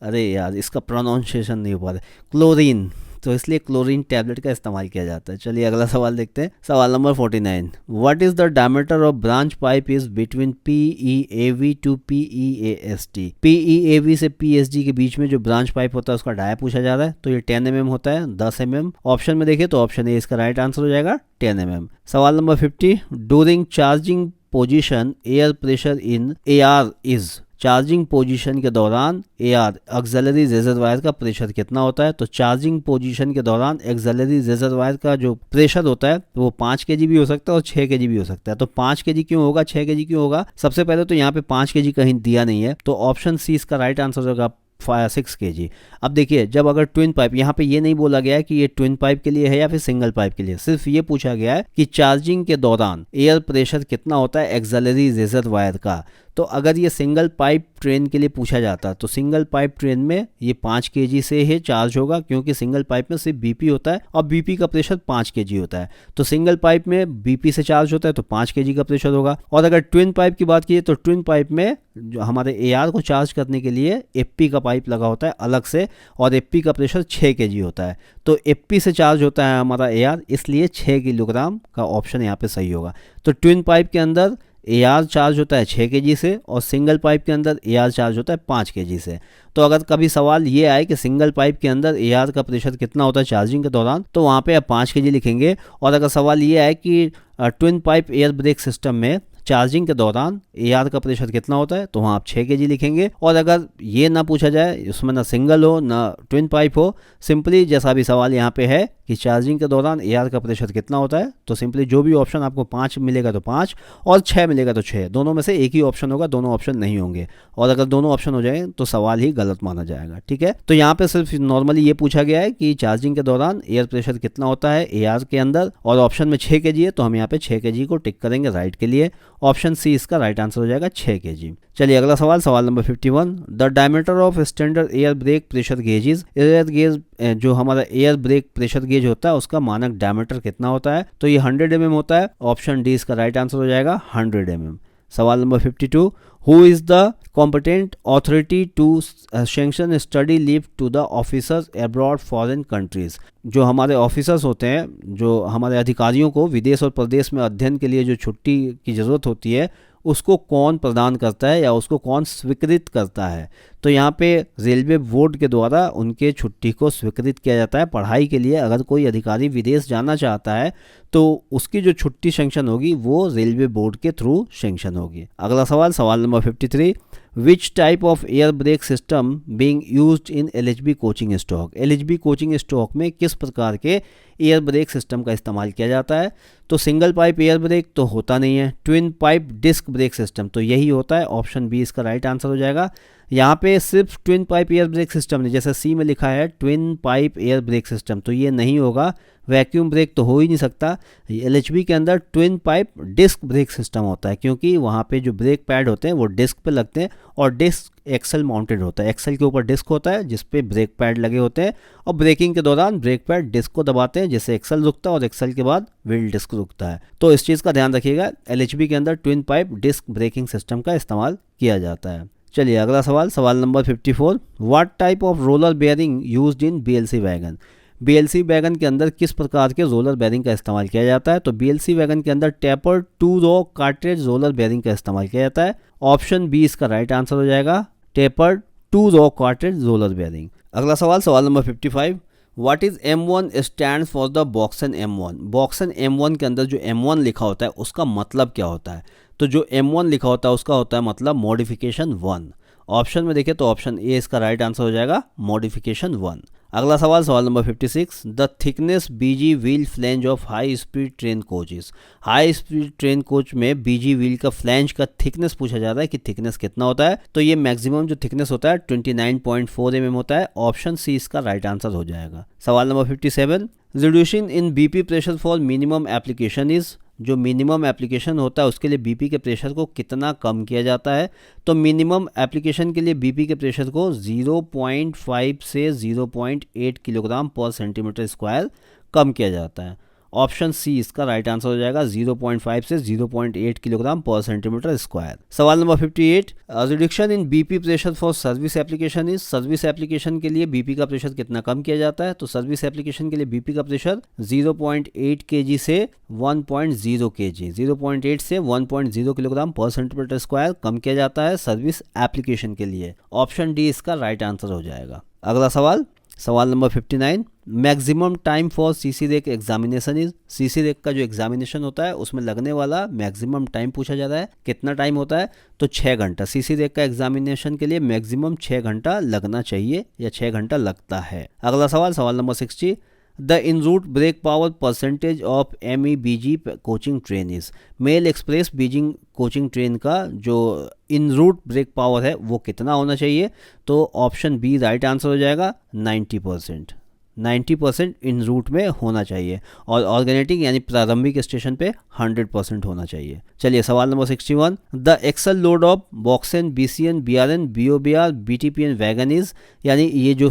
अरे यार इसका प्रोनाउंसिएशन नहीं हो पा रहा, क्लोरीन, तो इसलिए क्लोरीन टैबलेट का इस्तेमाल किया जाता है। चलिए अगला सवाल देखते हैं। सवाल number 49, what is the diameter of branch pipe is between PEAV to PEAST। PEAV से PSG के बीच में जो ब्रांच पाइप होता है उसका डाया पूछा जा रहा है। तो ये 10 mm होता है, 10 mm। ऑप्शन में देखिए तो ऑप्शन ए इसका राइट आंसर हो जाएगा, 10 mm। सवाल number 50, during charging position air pressure in AR is. Charging position के दौरान AR ऑक्सिलरी रिजर्वायर का प्रेशर कितना होता है? तो चार्जिंग पोजीशन के दौरान ऑक्सिलरी रिजर्वायर का जो प्रेशर होता है वो 5 kg भी हो सकता है और 6 kg भी हो सकता है। तो 5 kg क्यों होगा, 6 kg क्यों होगा? सबसे पहले तो यहाँ पे 5 kg कहीं दिया नहीं है, तो ऑप्शन सी इसका राइट आंसर होगा 6 kg। अब देखिए जब अगर ट्विन पाइप, यहाँ पे ये नहीं बोला गया है कि ये ट्विन पाइप के लिए है या फिर सिंगल पाइप के लिए, सिर्फ ये पूछा गया है कि चार्जिंग के दौरान एयर प्रेशर कितना होता है ऑक्सिलरी रिजर्वायर का। तो अगर ये सिंगल पाइप ट्रेन के लिए पूछा जाता तो सिंगल पाइप ट्रेन में ये 5 केजी से ही चार्ज होगा, क्योंकि सिंगल पाइप में सिर्फ बीपी होता है और बीपी का प्रेशर 5 केजी होता है। तो सिंगल पाइप में बीपी से चार्ज होता है तो 5 केजी का प्रेशर होगा। और अगर ट्विन पाइप की बात की तो ट्विन पाइप में जो हमारे एआर को चार्ज करने के लिए एफपी का पाइप लगा होता है अलग से, और एफपी का प्रेशर 6 केजी होता है। तो एफपी से चार्ज होता है हमारा एआर, इसलिए 6 किलोग्राम का ऑप्शन यहाँ पे सही होगा। तो ट्विन पाइप के अंदर एआर चार्ज होता है 6 केजी से और सिंगल पाइप के अंदर एआर चार्ज होता है 5 केजी से। तो अगर कभी सवाल ये आए कि सिंगल पाइप के अंदर एआर का प्रेशर कितना होता है चार्जिंग के दौरान, तो वहाँ पे आप 5 केजी लिखेंगे। और अगर सवाल ये आए कि twin pipe air brake system में चार्जिंग के दौरान एआर का प्रेशर कितना होता है, तो वहाँ आप 6 केजी लिखेंगे। और अगर ये ना पूछा जाए, उसमें ना सिंगल हो ना ट्विन पाइप हो, सिंपली जैसा भी सवाल यहाँ पे है कि चार्जिंग के दौरान एआर का प्रेशर कितना होता है, तो सिंपली जो भी ऑप्शन आपको 5 मिलेगा तो 5 और 6 मिलेगा तो 6, दोनों में से एक ही ऑप्शन होगा, दोनों ऑप्शन नहीं होंगे। और अगर दोनों ऑप्शन हो जाए तो सवाल ही गलत माना जाएगा। ठीक है, तो यहाँ पे सिर्फ नॉर्मली ये पूछा गया है कि चार्जिंग के दौरान एयर प्रेशर कितना होता है एआर के अंदर, और ऑप्शन में 6 केजी है तो हम यहाँ पे 6 केजी को टिक करेंगे राइट के लिए। ऑप्शन सी इसका राइट आंसर हो जाएगा 6 केजी। चलिए अगला सवाल, सवाल number 51। The diameter of standard air brake pressure gauges, air gauge जो हमारा एयर ब्रेक प्रेशर गेज होता है उसका मानक डायमीटर कितना होता है, तो ये 100 mm होता है। ऑप्शन डी इसका राइट आंसर हो जाएगा 100 mm। सवाल number 52। Who is the competent authority to sanction study leave to the officers abroad foreign countries, जो हमारे ऑफिसर्स होते हैं, जो हमारे अधिकारियों को विदेश और प्रदेश में अध्ययन के लिए जो छुट्टी की ज़रूरत होती है उसको कौन प्रदान करता है या उसको कौन स्वीकृत करता है। तो यहाँ पे रेलवे बोर्ड के द्वारा उनके छुट्टी को स्वीकृत किया जाता है पढ़ाई के लिए। अगर कोई अधिकारी विदेश जाना चाहता है तो उसकी जो छुट्टी सेंक्शन होगी वो रेलवे बोर्ड के थ्रू सेंक्शन होगी। अगला सवाल, सवाल number 53। Which type of air brake system being used in LHB coaching stock, LHB coaching stock में किस प्रकार के एयर ब्रेक सिस्टम का इस्तेमाल किया जाता है, तो सिंगल पाइप एयर ब्रेक तो होता नहीं है, twin pipe disc brake system तो यही होता है। ऑप्शन बी इसका राइट आंसर हो जाएगा। यहाँ पे सिर्फ twin pipe air brake system नहीं, जैसे सी में लिखा है twin pipe air brake system, तो ये नहीं होगा। वैक्यूम ब्रेक तो हो ही नहीं सकता। एलएचबी के अंदर twin pipe disc brake system होता है, क्योंकि वहाँ पे जो ब्रेक पैड होते हैं वो डिस्क पे लगते हैं और डिस्क एक्सल माउंटेड होता है। एक्सल के ऊपर डिस्क होता है जिस पे ब्रेक पैड लगे होते हैं और ब्रेकिंग के दौरान ब्रेक पैड डिस्क को दबाते हैं, जिससे एक्सल रुकता है और एक्सल के बाद व्हील डिस्क रुकता है। तो इस चीज़ का ध्यान रखिएगा, एलएचबी के अंदर twin pipe disc braking system का इस्तेमाल किया जाता है। चलिए अगला सवाल, सवाल number 54। What type of roller bearing used in BLC wagon, BLC wagon के अंदर किस प्रकार के रोलर बेयरिंग का इस्तेमाल किया जाता है, तो बीएलसी वैगन के अंदर टेपर 2 रो कार्ट्रिज रोलर बेयरिंग का इस्तेमाल किया जाता है। ऑप्शन बी इसका राइट आंसर हो जाएगा, टेपर 2 रो कार्ट्रिज रोलर बेयरिंग। अगला सवाल, सवाल number 55। What is M1 stand for the BOXN M1, BOXN M1 के अंदर जो M1 लिखा होता है उसका मतलब क्या होता है, तो जो M1 लिखा होता है उसका होता है मतलब मॉडिफिकेशन 1। ऑप्शन में देखें तो ऑप्शन ए इसका राइट आंसर हो जाएगा, मॉडिफिकेशन 1। अगला सवाल, सवाल number 56। The thickness BG wheel flange of high speed train coaches, high speed train coach में बीजी व्हील का फ्लैंज का थिकनेस पूछा जाता है कि थिकनेस कितना होता है, तो ये मैक्सिमम जो थिकनेस होता है 29.4 mm होता है। ऑप्शन सी इसका राइट आंसर हो जाएगा। सवाल number 57। Reducing in BP pressure for minimum application is, जो मिनिमम एप्लीकेशन होता है उसके लिए बीपी के प्रेशर को कितना कम किया जाता है, तो मिनिमम एप्लीकेशन के लिए बीपी के प्रेशर को 0.5 से 0.8 किलोग्राम पर सेंटीमीटर स्क्वायर कम किया जाता है। ऑप्शन सी इसका राइट आंसर हो जाएगा, 0.5 से 0.8 किलोग्राम पर सेंटीमीटर स्क्वायर। सवाल number 58। Reduction in BP pressure for service application is, service application के लिए बीपी का प्रेशर कितना कम किया जाता है, तो सर्विस एप्लीकेशन के लिए बीपी का प्रेशर 0.8 kg से 1.0 kg, 0.8 से 1.0 किलोग्राम पर सेंटीमीटर स्क्वायर कम किया जाता है सर्विस एप्लीकेशन के लिए। ऑप्शन डी इसका राइट आंसर हो जाएगा। अगला सवाल, सवाल number 59। Maximum time for CC rake examination is, CC rake का जो एग्जामिनेशन होता है उसमें लगने वाला मैक्सिमम टाइम पूछा जा रहा है, कितना टाइम होता है, तो 6 घंटा। सीसी रेक का एग्जामिनेशन के लिए मैक्सिमम 6 घंटा लगना चाहिए या 6 घंटा लगता है। अगला सवाल, सवाल number 60। The in route brake power percentage of MEBG coaching train is, mail express बीजिंग कोचिंग ट्रेन का जो इन रूट ब्रेक पावर है वो कितना होना चाहिए, तो ऑप्शन बी राइट आंसर हो जाएगा, 90%। 90% इन रूट में होना चाहिए और ऑर्गेनेटिक यानी प्रारंभिक स्टेशन पे 100% होना चाहिए। चलिए सवाल number 61, the axle load of BOXN, BCN, BRN, BOBR, BTPN wagon is, यानी ये जो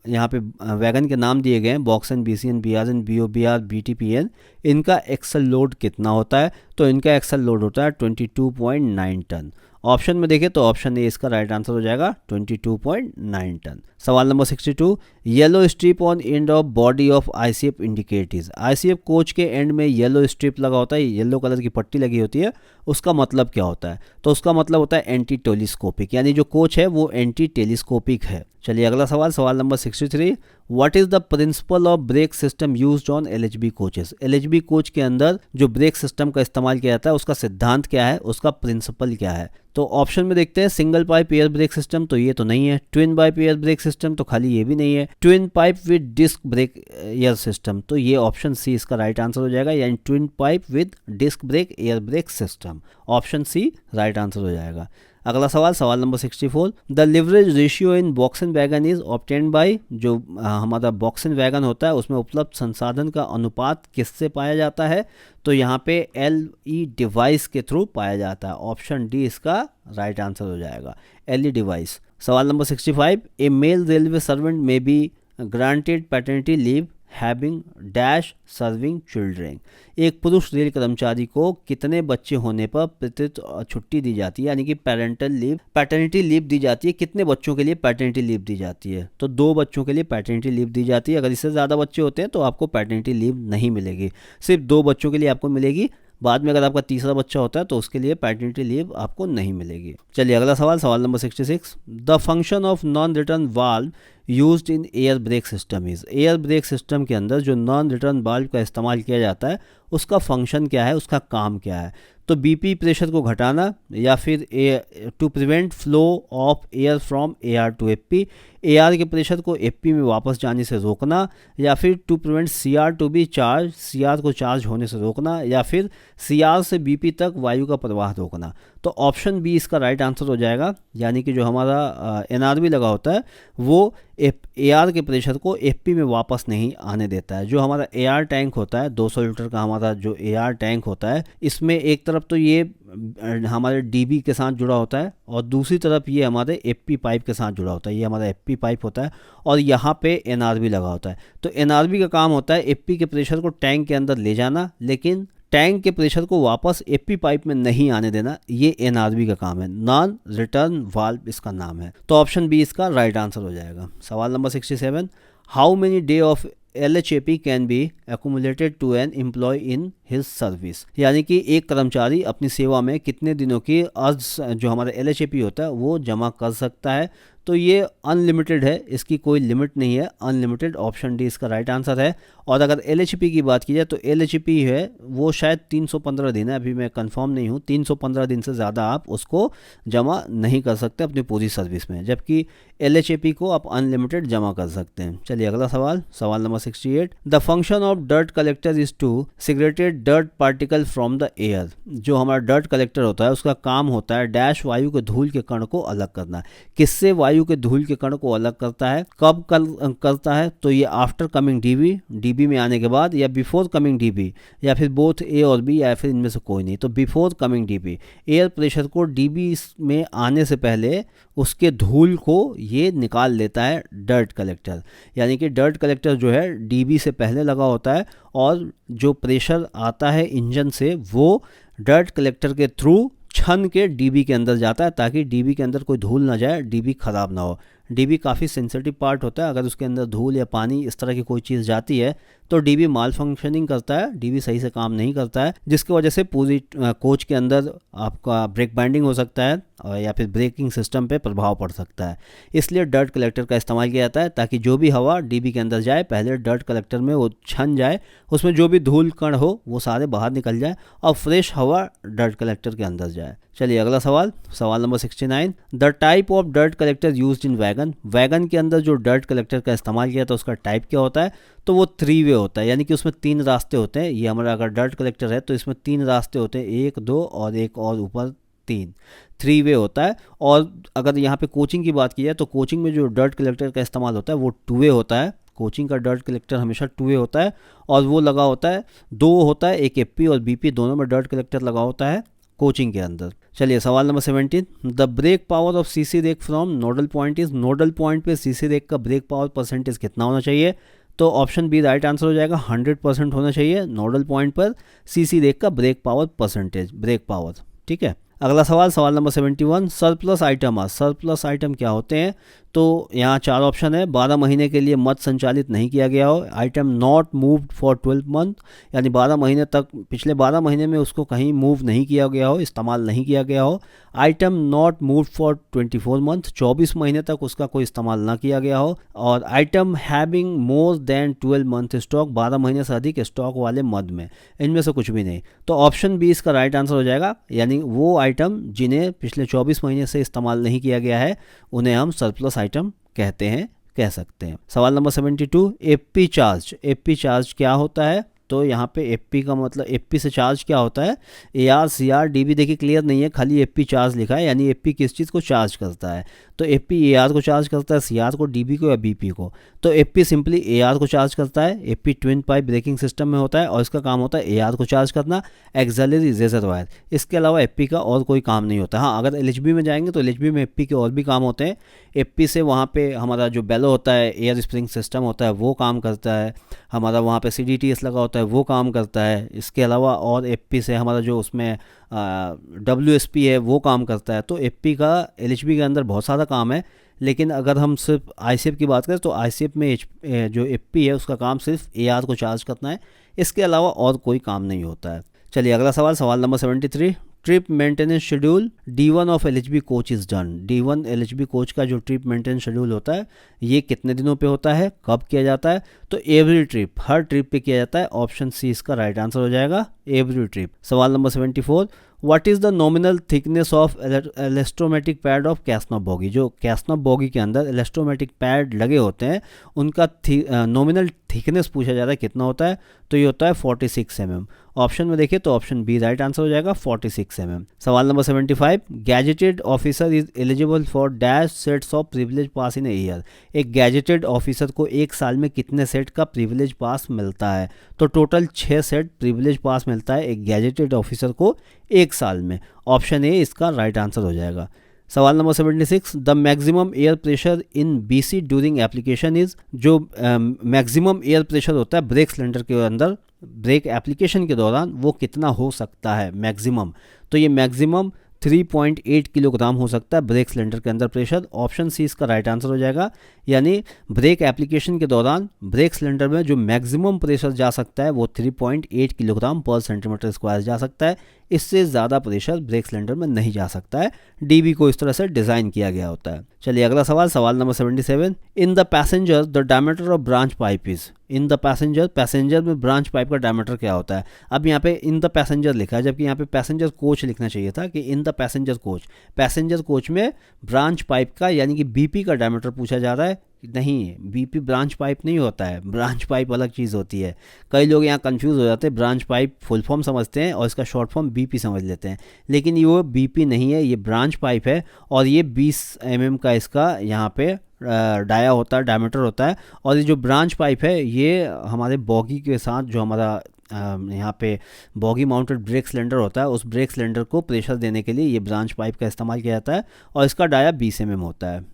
यहाँ पे वैगन के नाम दिए गए हैं बॉक्सेन, बीसीएन, बीआरएन, बीओबीआर, बीटीपीएन, इनका एक्सल लोड कितना होता है? तो इनका एक्सल लोड होता है 22.9 टन। ऑप्शन में देखें तो ऑप्शन ए इसका राइट आंसर हो जाएगा 22.9 टन। सवाल number 62, yellow strip on end of body of ICF indicate is, ICF coach के एंड में येलो स्ट्रिप लगा होता है, येलो कलर की पट्टी लगी होती है, उसका मतलब क्या होता है? तो उसका मतलब होता है एंटी टेलीस्कोपिक, यानी जो कोच है वो एंटी टेलीस्कोपिक है। चलिए अगला सवाल, सवाल number 63, what is the principle of brake system used on LHB coaches, LHB coach के अंदर जो ब्रेक सिस्टम का इस्तेमाल किया जाता है उसका सिद्धांत क्या है, उसका प्रिंसिपल क्या है? तो ऑप्शन में देखते हैं, single pipe air brake system, तो ये तो नहीं है। Twin pipe air brake system, तो खाली ये भी नहीं है। Twin pipe with disc brake air system, तो ये ऑप्शन सी इसका राइट आंसर हो जाएगा, यानी twin pipe with disc brake air brake system, option C right answer हो जाएगा। अगला सवाल, सवाल number 64, the leverage ratio in BOXN wagon is obtained by, जो हमारा बॉक्सन वैगन होता है उसमें उपलब्ध संसाधन का अनुपात किससे पाया जाता है? तो यहाँ पे एलई डिवाइस के थ्रू पाया जाता है, ऑप्शन डी इसका राइट आंसर हो जाएगा, एलई डिवाइस। सवाल नंबर 65, ए मेल रेलवे सर्वेंट में be granted paternity leave having dash serving children, एक पुरुष रेल कर्मचारी को कितने बच्चे होने पर प्रतित छुट्टी दी जाती है, यानी कि पेरेंटल लीव, पैटर्निटी लीव दी जाती है, कितने बच्चों के लिए पैटर्निटी लीव दी जाती है? तो 2 बच्चों के लिए पैटर्निटी लीव दी जाती है। अगर इससे ज़्यादा बच्चे होते हैं तो आपको पैटर्निटी लीव नहीं मिलेगी, सिर्फ 2 बच्चों के लिए आपको मिलेगी। बाद में अगर आपका तीसरा बच्चा होता है तो उसके लिए पैटर्निटी लीव आपको नहीं मिलेगी। चलिए अगला सवाल, सवाल number 66, the function of non return valve used in air brake system is, air brake system के अंदर जो नॉन रिटर्न वाल्व का इस्तेमाल किया जाता है उसका फंक्शन क्या है, उसका काम क्या है? तो बीपी प्रेशर को घटाना, या फिर to prevent flow of air from AR to FP, AR के प्रेशर को एफपी में वापस जाने से रोकना, या फिर to prevent CR to be charge, CR को चार्ज होने से रोकना, या फिर सीआर से बीपी तक वायु का प्रवाह रोकना। तो ऑप्शन बी इसका राइट आंसर हो जाएगा, यानी कि जो हमारा एनआरबी लगा होता है वो एआर के प्रेशर को एफपी में वापस नहीं आने देता है। जो हमारा एआर टैंक होता है 200 लीटर का हमारा जो एआर टैंक होता है, इसमें एक तरफ तो ये हमारे डीबी के साथ जुड़ा होता है और दूसरी तरफ ये हमारे एफपी पाइप के साथ जुड़ा होता है, ये हमारा एफपी पाइप होता है और यहाँ पे एनआरबी लगा होता है। तो एनआरबी का काम होता है एफपी के प्रेशर को टैंक के अंदर ले जाना, लेकिन टैंक के प्रेशर को वापस एफपी पाइप में नहीं आने देना, ये एनआरबी का काम है, नॉन रिटर्न वाल्व इसका नाम है। तो ऑप्शन बी इसका राइट आंसर हो जाएगा। सवाल number 67, how many day of LHAP can be accumulated to an employ in his service, यानी कि एक कर्मचारी अपनी सेवा में कितने दिनों की जो हमारा LHAP होता है वो जमा कर सकता है? तो ये अनलिमिटेड है, इसकी कोई लिमिट नहीं है, अनलिमिटेड, ऑप्शन डी इसका राइट आंसर है। और अगर LHAP की बात की जाए तो LHAP है वो शायद 315 दिन है, अभी मैं कंफर्म नहीं हूँ, 315 दिन से ज़्यादा आप उसको जमा नहीं कर सकते अपनी पूरी सर्विस में, जबकि LHAP को आप अनलिमिटेड जमा कर सकते हैं। चलिए अगला सवाल, सवाल number 68, the function of dirt collector is to segregated dirt particle from the air, जो हमारा डर्ट कलेक्टर होता है उसका काम होता है डैश वायु के धूल के कण को अलग करना। किससे वायु के धूल के कण को अलग करता है, कब करता है? तो ये आफ्टर कमिंग डीबी में आने के बाद, या बिफोर कमिंग डीबी, या फिर बोथ ए और बी, या फिर इनमें से कोई नहीं। तो before coming dB, air pressure को डीबी में आने से पहले उसके धूल को ये निकाल लेता है डर्ट कलेक्टर, यानी कि डर्ट कलेक्टर जो है डीबी से पहले लगा होता है और जो प्रेशर आता है इंजन से वो डर्ट कलेक्टर के थ्रू छन के डीबी के अंदर जाता है, ताकि डीबी के अंदर कोई धूल ना जाए, डीबी ख़राब ना हो। डीबी काफ़ी सेंसिटिव पार्ट होता है, अगर उसके अंदर धूल या पानी इस तरह की कोई चीज़ जाती है तो डीबी माल फंक्शनिंग करता है, डीबी सही से काम नहीं करता है, जिसकी वजह से पूरी कोच के अंदर आपका ब्रेक बाइंडिंग हो सकता है या फिर ब्रेकिंग सिस्टम पे प्रभाव पड़ सकता है। इसलिए डर्ट कलेक्टर का इस्तेमाल किया जाता है, ताकि जो भी हवा डीबी के अंदर जाए पहले डर्ट कलेक्टर में वो छन जाए, उसमें जो भी धूल कण हो वो सारे बाहर निकल जाए और फ्रेश हवा डर्ट कलेक्टर के अंदर जाए। चलिए अगला सवाल, सवाल number 69, the type of dirt collector used in wagon, wagon के अंदर जो डर्ट कलेक्टर का इस्तेमाल किया था उसका टाइप क्या होता है? तो वो 3 वे होता है, यानी कि उसमें 3 रास्ते होते हैं। ये हमारा अगर डर्ट कलेक्टर है तो इसमें 3 रास्ते होते हैं, 1, 2 और एक और ऊपर 3 वे होता है। और अगर यहाँ पे कोचिंग की बात की जाए तो कोचिंग में जो डर्ट कलेक्टर का इस्तेमाल होता है वो 2 वे होता है, कोचिंग का डर्ट कलेक्टर हमेशा 2A होता है और वो लगा होता है 2 होता है, एक एपी और बीपी दोनों में डर्ट कलेक्टर लगा होता है कोचिंग के अंदर। चलिए सवाल number 17, the brake power of CC rake from nodal point is, nodal point पे सीसी रेक का ब्रेक पावर परसेंटेज कितना होना चाहिए? तो ऑप्शन बी राइट आंसर हो जाएगा, 100% होना चाहिए नोडल पॉइंट पर सीसी रेक का brake power percentage, brake power. ठीक है, अगला सवाल, सवाल number 71, surplus item. Surplus item क्या होते हैं? तो यहाँ 4 ऑप्शन है। 12 महीने के लिए मत संचालित नहीं किया गया हो, item not moved for 12 month, यानी 12 महीने तक, पिछले 12 महीने में उसको कहीं मूव नहीं किया गया हो, इस्तेमाल नहीं किया गया हो। Item not moved for 24 month, 24 महीने तक उसका कोई इस्तेमाल ना किया गया हो। और atom having more than 12 month stock, 12 महीने से अधिक स्टॉक वाले मद में, इनमें से कुछ भी नहीं। तो ऑप्शन बी इसका राइट आंसर हो जाएगा, यानी वो आइटम जिन्हें पिछले 24 महीने से इस्तेमाल नहीं किया गया है उन्हें हम सरप्लस आइटम कहते हैं, कह सकते हैं। सवाल number 72, AP charge. AP charge क्या होता है? तो यहाँ पे एपी का मतलब, एपी से चार्ज क्या होता है? AR CR DB देखिए क्लियर नहीं है, खाली एपी चार्ज लिखा है, यानी एपी किस चीज़ को चार्ज करता है? तो एपी AR को चार्ज करता है, CR को, DB को या BP को? तो एपी सिंपली AR को चार्ज करता है। AP twin pipe braking system में होता है और इसका काम होता है AR को चार्ज करना, एक्सिलरी रिजर्वायर। इसके अलावा एपी का और कोई काम नहीं होता। हाँ, अगर LHB में जाएंगे तो LHB में एपी के और भी काम होते हैं। एपी से वहाँ पे हमारा जो बेलो होता है, एयर स्प्रिंग सिस्टम होता है, वो काम करता है। हमारा वहाँ पे CDTS लगा होता है, वो काम करता है। इसके अलावा और एपी से हमारा जो उसमें WSP है वो काम करता है। तो एपी का LHB के अंदर बहुत सारा काम है, लेकिन अगर हम सिर्फ ICF की बात करें तो ICF में जो एपी है उसका काम सिर्फ AR को चार्ज करना है, इसके अलावा और कोई काम नहीं होता है। चलिए अगला सवाल, सवाल number 73, trip maintenance schedule D1 of LHB coach is done. D1 LHB coach का जो ट्रिप मेंटेनेंस शेड्यूल होता है ये कितने दिनों पे होता है, कब किया जाता है? तो एवरी ट्रिप, हर ट्रिप पे किया जाता है। ऑप्शन सी इसका राइट आंसर हो जाएगा, एवरी ट्रिप। सवाल number 74, what is the nominal thickness of elastomeric pad of Casnub bogie. जो कैसनॉफ बॉगी के अंदर इलेक्ट्रोमैटिक पैड लगे होते हैं उनका नॉमिनल थिकनेस पूछा जाता है कितना होता है? तो ये होता है 46 mm। ऑप्शन में देखिए तो ऑप्शन बी राइट आंसर हो जाएगा, 46 mm। सवाल number 75, gazetted officer is eligible for dash sets of privilege pass in a year. एक गैजेटेड ऑफिसर को एक साल में कितने सेट का प्रिविलेज पास मिलता है? तो टोटल 6 सेट प्रिविलेज पास मिलता है एक गैजेटेड ऑफिसर को एक साल में। ऑप्शन ए इसका राइट आंसर हो जाएगा। सवाल number 76, the maximum air pressure in BC during application is. जो मैक्सिमम एयर प्रेशर होता है ब्रेक सिलेंडर के अंदर ब्रेक एप्लीकेशन के दौरान वो कितना हो सकता है मैक्सिमम? तो ये मैक्सिमम 3.8 किलोग्राम हो सकता है ब्रेक सिलेंडर के अंदर प्रेशर। ऑप्शन सी इसका राइट आंसर हो जाएगा, यानी ब्रेक एप्लीकेशन के दौरान ब्रेक सिलेंडर में जो मैक्सिमम प्रेशर जा सकता है वो 3.8 किलोग्राम पर सेंटीमीटर स्क्वायर जा सकता है। इससे ज़्यादा प्रेशर ब्रेक सिलेंडर में नहीं जा सकता है। DB को इस तरह से डिज़ाइन किया गया होता है। चलिए अगला सवाल, सवाल number 77, in the passenger the diameter of branch pipe is. In the passenger, passenger में ब्रांच पाइप का डायमीटर क्या होता है? अब यहाँ पे इन द पैसेंजर लिखा है, जबकि यहाँ पे पैसेंजर कोच लिखना चाहिए था कि in the passenger coach. Passenger coach में ब्रांच पाइप का यानी कि BP का डायमीटर पूछा जा रहा है। नहीं, BP ब्रांच पाइप नहीं होता है, ब्रांच पाइप अलग चीज़ होती है। कई लोग यहाँ कंफ्यूज हो जाते हैं, ब्रांच पाइप फुल फॉर्म समझते हैं और इसका शॉर्ट फॉर्म BP समझ लेते हैं, लेकिन ये वो BP नहीं है, ये ब्रांच पाइप है। और ये 20 mm का इसका यहाँ पे डाया होता है, डायमीटर होता है। और ये जो ब्रांच पाइप है ये हमारे बॉगी के साथ जो हमारा यहाँ पे बॉगी माउंटेड ब्रेक सिलेंडर होता है उस ब्रेक सिलेंडर को प्रेशर देने के लिए ये ब्रांच पाइप का इस्तेमाल किया जाता है और इसका डाया 20 mm होता है,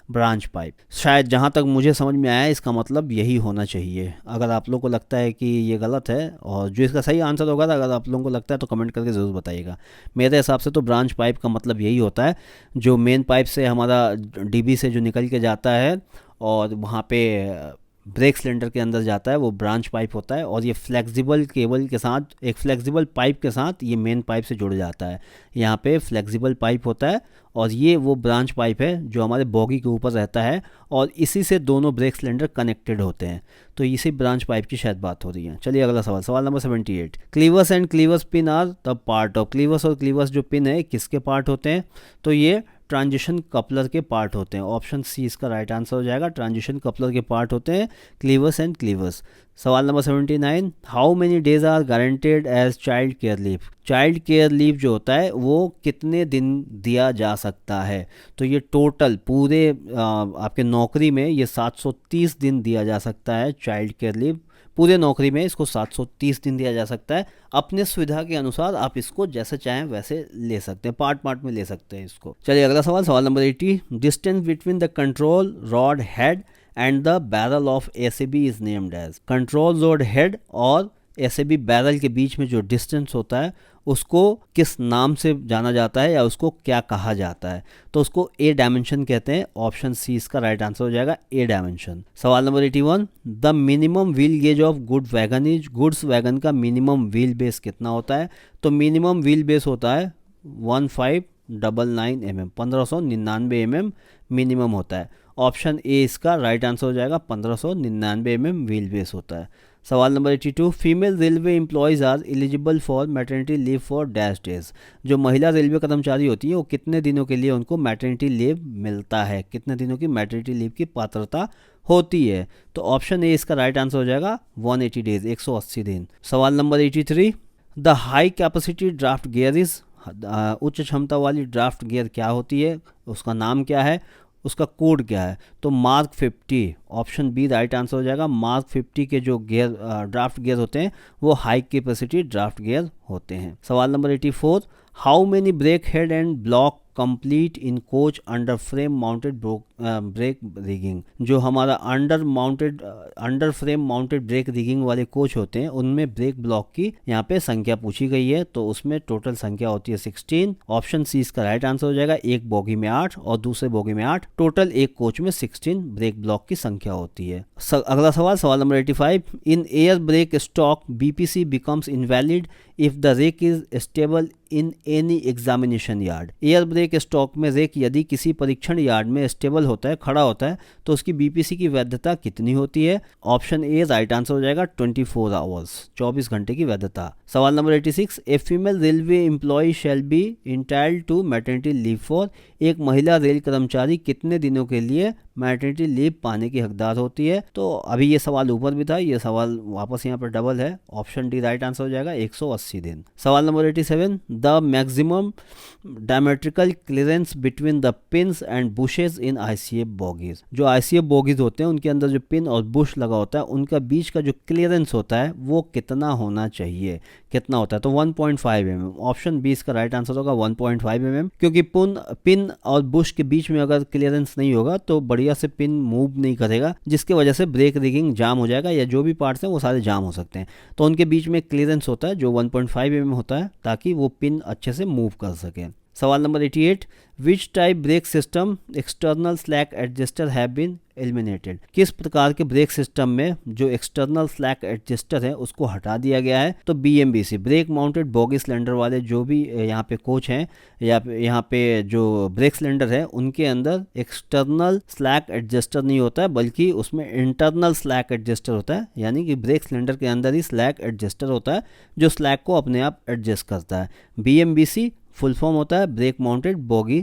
ब्रांच पाइप। शायद जहाँ तक मुझे समझ में आया इसका मतलब यही होना चाहिए। अगर आप लोगों को लगता है कि ये गलत है और जो इसका सही आंसर होगा, अगर आप लोगों को लगता है तो कमेंट करके ज़रूर बताइएगा। मेरे हिसाब से तो ब्रांच पाइप का मतलब यही होता है, जो मेन पाइप से हमारा DB से जो निकल के जाता है और वहाँ पे ब्रेक सिलेंडर के अंदर जाता है, वो ब्रांच पाइप होता है। और ये फ्लेक्सिबल केबल के साथ, एक फ्लेक्सिबल पाइप के साथ ये मेन पाइप से जुड़ जाता है। यहाँ पे फ्लेक्सिबल पाइप होता है और ये वो ब्रांच पाइप है जो हमारे बॉगी के ऊपर रहता है और इसी से दोनों ब्रेक सिलेंडर कनेक्टेड होते हैं। तो इसी ब्रांच पाइप की शायद बात हो रही है। चलिए अगला सवाल, सवाल number 78, clevis and clevis pin are the part of. Clevis और क्लीवर्स जो पिन है किसके पार्ट होते हैं? तो ये ट्रांजिशन कपलर के पार्ट होते हैं। ऑप्शन सी इसका राइट आंसर हो जाएगा, ट्रांजिशन कपलर के पार्ट होते हैं क्लीवर्स एंड क्लीवर्स। सवाल number 79, how many days are guaranteed as child care leave. Child care leave जो होता है वो कितने दिन दिया जा सकता है। तो ये टोटल पूरे आपके नौकरी में ये 730 दिन दिया जा सकता है चाइल्ड केयर लीव। पूरे नौकरी में इसको 730 दिन दिया जा सकता है। अपने सुविधा के अनुसार आप इसको जैसे चाहें वैसे ले सकते हैं, पार्ट पार्ट में ले सकते हैं इसको। चलिए अगला सवाल, सवाल number 80, distance between the control rod head and the barrel of ACB is named as. Control rod head और एसीबी बैरल के बीच में जो डिस्टेंस होता है उसको किस नाम से जाना जाता है या उसको क्या कहा जाता है। तो उसको ए डायमेंशन कहते हैं। ऑप्शन सी इसका राइट आंसर हो जाएगा, ए डायमेंशन। सवाल number 81, the minimum wheel gauge of good wagon is. Goods wagon का मिनिमम व्हील बेस कितना होता है। तो मिनिमम व्हील बेस होता है 1599 mm, 1599 mm मिनिमम होता है। ऑप्शन ए इसका राइट आंसर हो जाएगा, 1599 mm व्हील बेस होता है। सवाल number 82, female railway employees are eligible for maternity leave for dash days. जो महिला रेलवे कर्मचारी होती है वो कितने दिनों के लिए उनको मैटरनिटी लीव मिलता है, कितने दिनों की मैटरनिटी लीव की पात्रता होती है। तो ऑप्शन ए इसका राइट आंसर हो जाएगा 180 डेज, 180 दिन। सवाल number 83, the high capacity draft gear is. उच्च क्षमता वाली ड्राफ्ट गियर क्या होती है, उसका नाम क्या है, उसका कोड क्या है। तो mark 50, option B right answer हो जाएगा। मार्क 50 के जो गियर ड्राफ्ट गियर होते हैं वो हाई कैपेसिटी ड्राफ्ट गियर होते हैं। सवाल number 84, how many brake head and block complete in coach under frame mounted brake rigging. जो हमारा under frame mounted brake rigging वाले कोच होते हैं उनमें ब्रेक ब्लॉक की यहाँ पे संख्या पूछी गई है। तो उसमें टोटल संख्या होती है 16। ऑप्शन सी इसका राइट आंसर हो जाएगा। एक बोगी में 8 और दूसरे बोगी में 8, टोटल एक कोच में 16 ब्रेक ब्लॉक की संख्या होती है। अगला सवाल, सवाल number 85, in air brake stock BPC becomes invalid if the rake is stable in any examination yard. Air brake stock में रेक यदि किसी परीक्षण यार्ड में स्टेबल होता है, खड़ा होता है, तो उसकी बीपीसी की वैधता कितनी होती है। ऑप्शन ए राइट आंसर हो जाएगा 24 आवर्स, 24 घंटे की वैधता। सवाल number 86, a female railway employee shall be entitled to maternity leave for. एक महिला रेल कर्मचारी कितने दिनों के लिए मैटरनिटी लीव पाने की हकदार होती है। तो अभी ये सवाल ऊपर भी था, ये सवाल वापस यहाँ पर डबल है। ऑप्शन डी राइट आंसर हो जाएगा, 180 दिन। सवाल number 87, the maximum diametrical clearance between the pins and bushes in ICF bogies. जो आईसीएफ बोगीज होते हैं उनके अंदर जो पिन और बुश लगा होता है उनका बीच का जो क्लियरेंस होता है वो कितना होना चाहिए, कितना होता है। तो 1.5 mm। ऑप्शन बी इसका राइट आंसर होगा 1.5 mm, क्योंकि पिन और बुश के बीच में अगर क्लियरेंस नहीं होगा तो बढ़िया से पिन मूव नहीं करेगा, जिसकी वजह से ब्रेक रिगिंग जाम हो जाएगा या जो भी पार्ट्स हैं वो सारे जाम हो सकते हैं। तो उनके बीच में क्लियरेंस होता है जो 1.5 mm होता है, ताकि वो पिन अच्छे से मूव कर सके। सवाल number 88, which type brake system external slack adjuster have been eliminated. किस प्रकार के ब्रेक सिस्टम में जो एक्सटर्नल स्लैक एडजस्टर है उसको हटा दिया गया है। तो बीएमबीसी, ब्रेक माउंटेड बॉगी सिलेंडर वाले जो भी यहाँ पे कोच हैं या यहाँ पे जो ब्रेक सिलेंडर है उनके अंदर एक्सटर्नल स्लैक एडजस्टर नहीं होता है, बल्कि उसमें इंटरनल स्लैक एडजस्टर होता है। यानी कि ब्रेक सिलेंडर के अंदर ही स्लैक एडजस्टर होता है जो स्लैक को अपने आप एडजस्ट करता है। बीएमबीसी फुल फॉर्म होता है brake mounted bogie,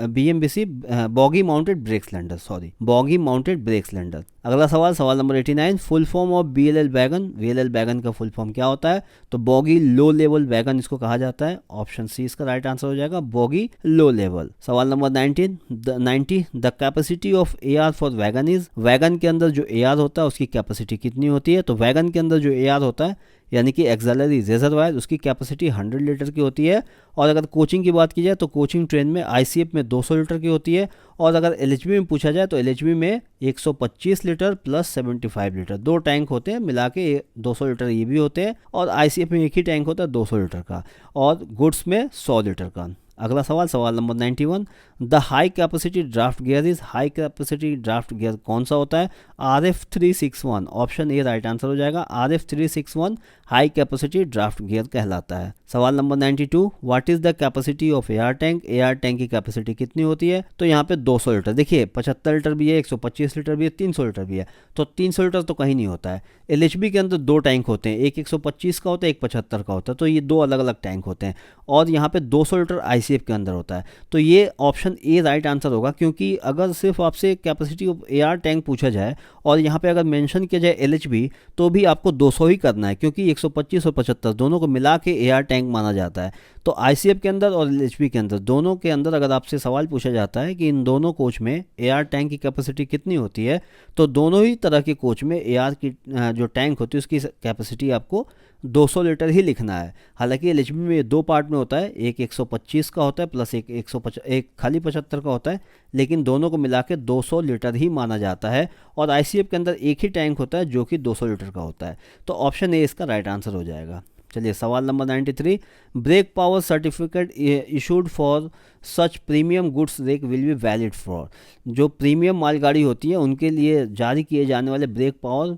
BMBC bogie mounted brake cylinder, sorry bogie mounted brake cylinder. अगला सवाल, सवाल number 89, full form of BLL wagon. BLL wagon का फुल फॉर्म क्या होता है। तो बॉगी लो लेवल वैगन इसको कहा जाता है। ऑप्शन सी इसका राइट आंसर हो जाएगा, बॉगी लो लेवल। सवाल number 90, the capacity of AR for wagon is. Wagon के अंदर जो एआर होता है उसकी कैपेसिटी कितनी होती है। तो वैगन के अंदर जो एआर होता है यानी कि एक्सेलरी रिजर्वायर, उसकी कैपेसिटी 100 लीटर की होती है। और अगर कोचिंग की बात की जाए तो कोचिंग ट्रेन में आईसीएफ में 200 लीटर की होती है। और अगर एलएचबी में पूछा जाए तो एलएचबी में 125 लीटर प्लस 75 लीटर, 2 टैंक होते हैं मिला के 200 लीटर ये भी होते हैं। और आईसीएफ में एक ही टैंक होता है 200 लीटर का, और गुड्स में 100 लीटर का। अगला सवाल, सवाल number 91, the high capacity draft gear is. High capacity draft gear कौन सा होता है। RF361, option A right answer हो जाएगा। RF361 high capacity draft gear कहलाता है। सवाल number 92, what is the capacity of air tank. Air tank की कैपेसिटी कितनी होती है। तो यहाँ पे 200 लीटर, देखिए 75 लीटर भी है, 125 लीटर भी है, 300 लीटर भी है। तो 300 लीटर तो कहीं नहीं होता है। एलएचबी के अंदर 2 टैंक होते हैं, एक 125 का होता है, एक 75 का होता है। तो ये 2 अलग अलग टैंक होते हैं। और यहाँ पे 200 लीटर आईसीएफ के अंदर होता है। तो ये ऑप्शन ए राइट आंसर होगा, क्योंकि अगर सिर्फ आपसे कैपेसिटी ऑफ एआर टैंक पूछा जाए और यहाँ पे अगर मेंशन किया जाए एलएचबी, तो भी आपको 200 ही करना है, क्योंकि 125 और 75 दोनों को मिला के एआर टैंक माना जाता है। तो आईसीएफ के अंदर और एलएचबी के अंदर, दोनों के अंदर अगर आपसे सवाल पूछा जाता है कि इन दोनों कोच में एआर टैंक की कैपेसिटी कितनी होती है, तो दोनों ही तरह के कोच में एआर की जो टैंक होती है उसकी कैपेसिटी आपको 200 लीटर ही लिखना है। हालांकि एलएचबी में ये दो पार्ट में होता है, एक 125 का होता है प्लस एक खाली 75 का होता है, लेकिन दोनों को मिला के 200 लीटर ही माना जाता है। और आईसीएफ के अंदर एक ही टैंक होता है जो कि 200 लीटर का होता है। तो ऑप्शन ए इसका राइट आंसर हो जाएगा। चलिए सवाल number 93, break power certificate issued for such premium goods rake will be valid for. जो प्रीमियम मालगाड़ी होती है उनके लिए जारी किए जाने वाले ब्रेक पावर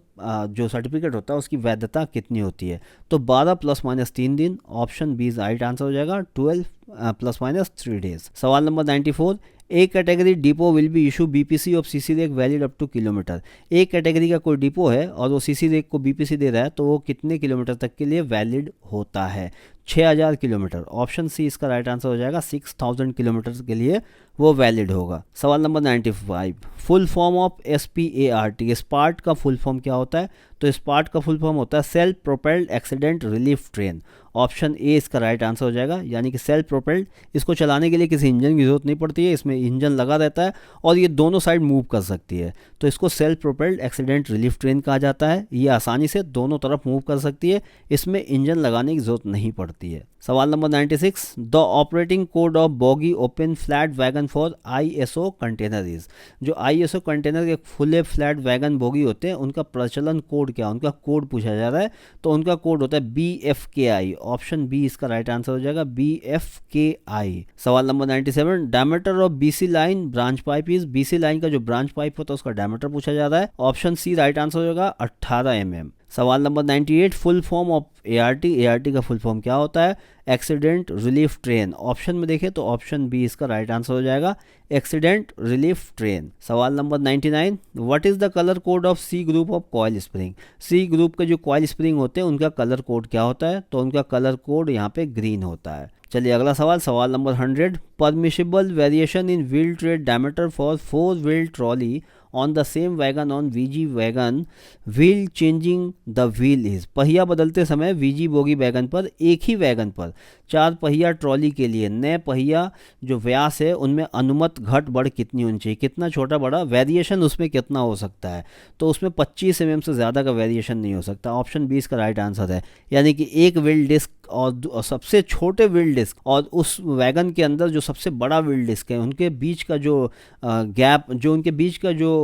जो सर्टिफिकेट होता है उसकी वैधता कितनी होती है? तो 12 ± 3 दिन, ऑप्शन बी राइट आंसर हो जाएगा। 12 ± 3 डेज। सवाल number 94, A category depot will be issue BPC of CC rake valid up to kilometre. A category का कोई डिपो है और वो सीसी रेक को बीपीसी दे रहा है, तो वो कितने किलोमीटर तक के लिए वैलिड होता है? 6000 किलोमीटर। ऑप्शन सी इसका राइट आंसर हो जाएगा। 6000 किलोमीटर के लिए वो वैलिड होगा। सवाल number 95, full form of SPART। स्पार्ट का फुल फॉर्म क्या होता है? तो स्पार्ट का फुल फॉर्म होता है self propelled accident relief train. Option A इसका राइट आंसर हो जाएगा, यानी कि सेल्फ प्रोपेल्ड। इसको चलाने के लिए किसी इंजन की जरूरत नहीं पड़ती है, इसमें इंजन लगा रहता है और ये दोनों साइड मूव कर सकती है, तो इसको self propelled accident relief train कहा जाता है। ये आसानी से दोनों तरफ मूव कर सकती है, इसमें इंजन लगाने की जरूरत नहीं पड़ती है। सवाल number 96, the operating code of boggy open flat wagon for ISO container is. जो ISO कंटेनर के खुले फ्लैट वैगन बॉगी होते हैं उनका प्रचलन कोड क्या है? उनका कोड पूछा जा रहा है, तो उनका कोड होता है BFKI। ऑप्शन बी इसका राइट आंसर हो जाएगा, BFKI। सवाल number 97, diameter of BC line branch pipe is. BC line का जो ब्रांच पाइप होता है उसका डायमीटर पूछा जा रहा है। ऑप्शन सी राइट आंसर हो जाएगा, 18 mm। सवाल number 98, full form of ART। ART का फुल फॉर्म क्या होता है? Accident relief train. ऑप्शन में देखें तो ऑप्शन बी इसका राइट आंसर हो जाएगा, एक्सीडेंट रिलीफ ट्रेन। सवाल number 99, what is the colour code of C group of coil spring. C group के जो कॉइल स्प्रिंग होते हैं उनका कलर कोड क्या होता है? तो उनका कलर कोड यहाँ पे ग्रीन होता है। चलिए अगला सवाल, सवाल number 100, permissible variation in wheel trade diameter for 4 wheel trolley on the same wagon on VG wagon wheel changing the wheel is. पहिया बदलते समय VG बोगी वैगन पर, एक ही वैगन पर 4 पहिया ट्रॉली के लिए नए पहिया जो व्यास है उनमें अनुमत घट बढ़ कितनी होनी चाहिए? कितना छोटा बड़ा वेरिएशन उसमें कितना हो सकता है? तो उसमें 25 mm से ज़्यादा का वेरिएशन नहीं हो सकता। ऑप्शन बी इसका राइट आंसर है, यानी कि एक व्हील डिस्क और सबसे छोटे व्हील डिस्क और उस वैगन के अंदर जो सबसे बड़ा व्हील डिस्क है उनके बीच का जो गैप, जो उनके बीच का जो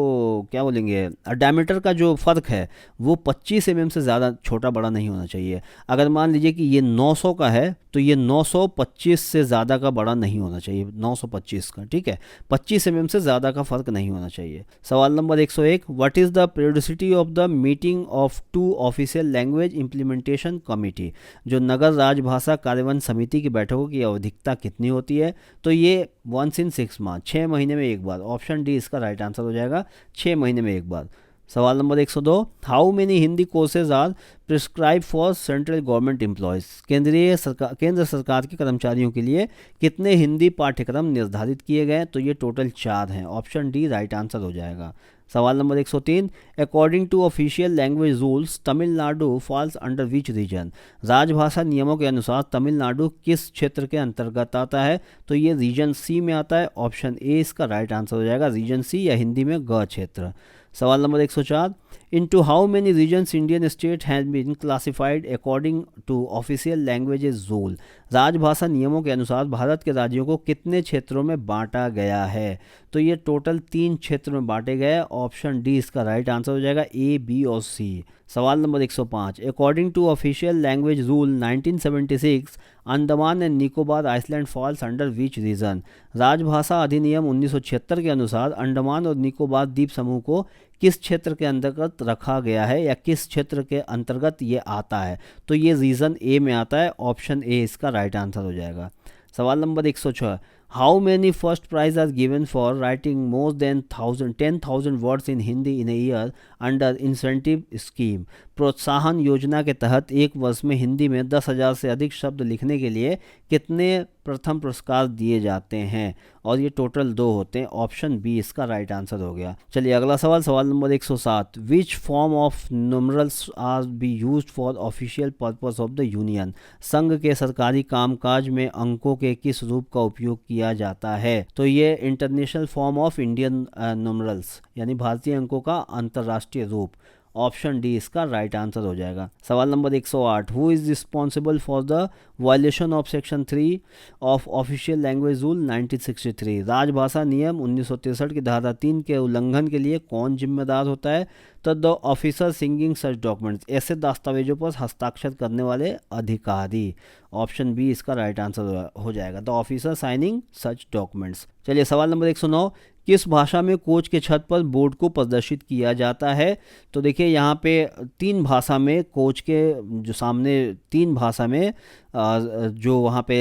क्या बोलेंगे डायमीटर का जो फ़र्क है वो 25 mm से ज़्यादा छोटा बड़ा नहीं होना चाहिए। अगर मान लीजिए कि ये 900 का है तो ये 925 से ज़्यादा का बड़ा नहीं होना चाहिए, 925 का, ठीक है। 25 mm से ज़्यादा का फ़र्क नहीं होना चाहिए। सवाल number 101, what is the periodicity of the meeting of 2 official language implementation committee. जो नगर राजभाषा कार्यान्वयन समिति की बैठकों की आवधिकता कितनी होती है? तो ये 1 in 6 months, 6 महीने में एक बार। ऑप्शन डी इसका राइट आंसर हो जाएगा, 6 महीने में एक बार। सवाल number 102, how many Hindi courses are prescribe for central government employees. केंद्र सरकार के कर्मचारियों के लिए कितने हिंदी पाठ्यक्रम निर्धारित किए गए? तो ये टोटल 4 हैं। ऑप्शन डी राइट आंसर हो जाएगा। सवाल number 103, according to official language rules Tamil Nadu falls under which region. राजभाषा नियमों के अनुसार तमिलनाडु किस क्षेत्र के अंतर्गत आता है? तो ये रीजन सी में आता है। ऑप्शन ए इसका राइट आंसर हो जाएगा, रीजन सी, या हिंदी में ग क्षेत्र। सवाल number 104, into how many regions Indian state has been classified according to official languages rule। राजभाषा नियमों के अनुसार भारत के राज्यों को कितने क्षेत्रों में बांटा गया है? तो ये टोटल 3 क्षेत्रों में बांटे गए। ऑप्शन डी इसका राइट आंसर हो जाएगा, ए, बी और सी। सवाल number 105, according to official language rule 1976 Andaman and Nicobar island falls under which region. राजभाषा अधिनियम 1976 के अनुसार अंडमान और निकोबार द्वीप समूह को किस क्षेत्र के अंतर्गत रखा गया है या किस क्षेत्र के अंतर्गत ये आता है? तो ये रीजन ए में आता है। ऑप्शन ए इसका राइट आंसर हो जाएगा। सवाल number 106, how many first prize are given for writing more than 10,000 words in Hindi in a year under incentive scheme. प्रोत्साहन योजना के तहत एक वर्ष में हिंदी में 10,000 से अधिक शब्द लिखने के लिए कितने प्रथम पुरस्कार दिए जाते हैं, और ये टोटल 2 होते हैं। ऑप्शन बी इसका राइट आंसर हो गया। चलिए अगला सवाल, सवाल number 107, which form of numerals R be used for official purpose of the union. संघ के सरकारी कामकाज में अंकों के किस रूप का उपयोग किया जाता है? तो ये international form of Indian numerals, यानी भारतीय अंकों का अंतर्राष्ट्रीय रूप। ऑप्शन डी इसका राइट आंसर हो जाएगा। सवाल number 108, who is responsible for the violation of section 3 of official language rule 1963। राजभाषा नियम 1963 की धारा 3 के उल्लंघन के लिए कौन जिम्मेदार होता है? तो the officer singing such documents, ऐसे दस्तावेजों पर हस्ताक्षर करने वाले अधिकारी। ऑप्शन बी इसका राइट आंसर हो जाएगा, the officer signing such documents. चलिए सवाल नंबर 109, किस भाषा में कोच के छत पर बोर्ड को प्रदर्शित किया जाता है? तो देखिए यहाँ पे 3 भाषा में कोच के जो सामने 3 भाषा में जो वहाँ पे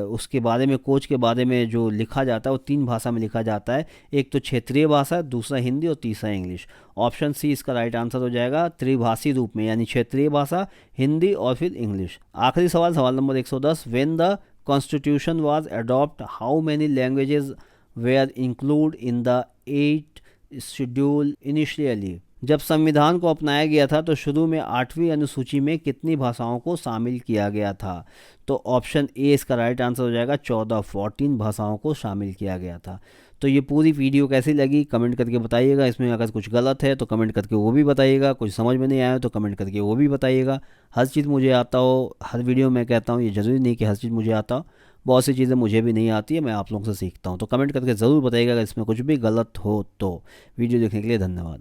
उसके बारे में, कोच के बारे में जो लिखा जाता है वो 3 भाषा में लिखा जाता है। एक तो क्षेत्रीय भाषा, दूसरा हिंदी और तीसरा इंग्लिश। ऑप्शन सी इसका राइट आंसर हो जाएगा, त्रिभाषी रूप में, यानी क्षेत्रीय भाषा, हिंदी और फिर इंग्लिश। आखिरी सवाल, सवाल number 110, when the constitution was adopt how many languages were included in the 8th schedule initially। जब संविधान को अपनाया गया था तो शुरू में 8वीं अनुसूची में कितनी भाषाओं को शामिल किया गया था? तो ऑप्शन ए इसका राइट आंसर हो जाएगा, 14 भाषाओं को शामिल किया गया था। तो ये पूरी वीडियो कैसी लगी कमेंट करके बताइएगा। इसमें अगर कुछ गलत है तो कमेंट करके वो भी बताइएगा, कुछ समझ में नहीं आया तो कमेंट करके वो भी बताइएगा। हर चीज़ मुझे आता हो, हर वीडियो में कहता हूँ, ये ज़रूरी नहीं कि हर चीज़ मुझे आता हो, बहुत सी चीज़ें मुझे भी नहीं आती है, मैं आप लोगों से सीखता हूँ। तो कमेंट करके ज़रूर बताइएगा अगर इसमें कुछ भी गलत हो तो। वीडियो देखने के लिए धन्यवाद।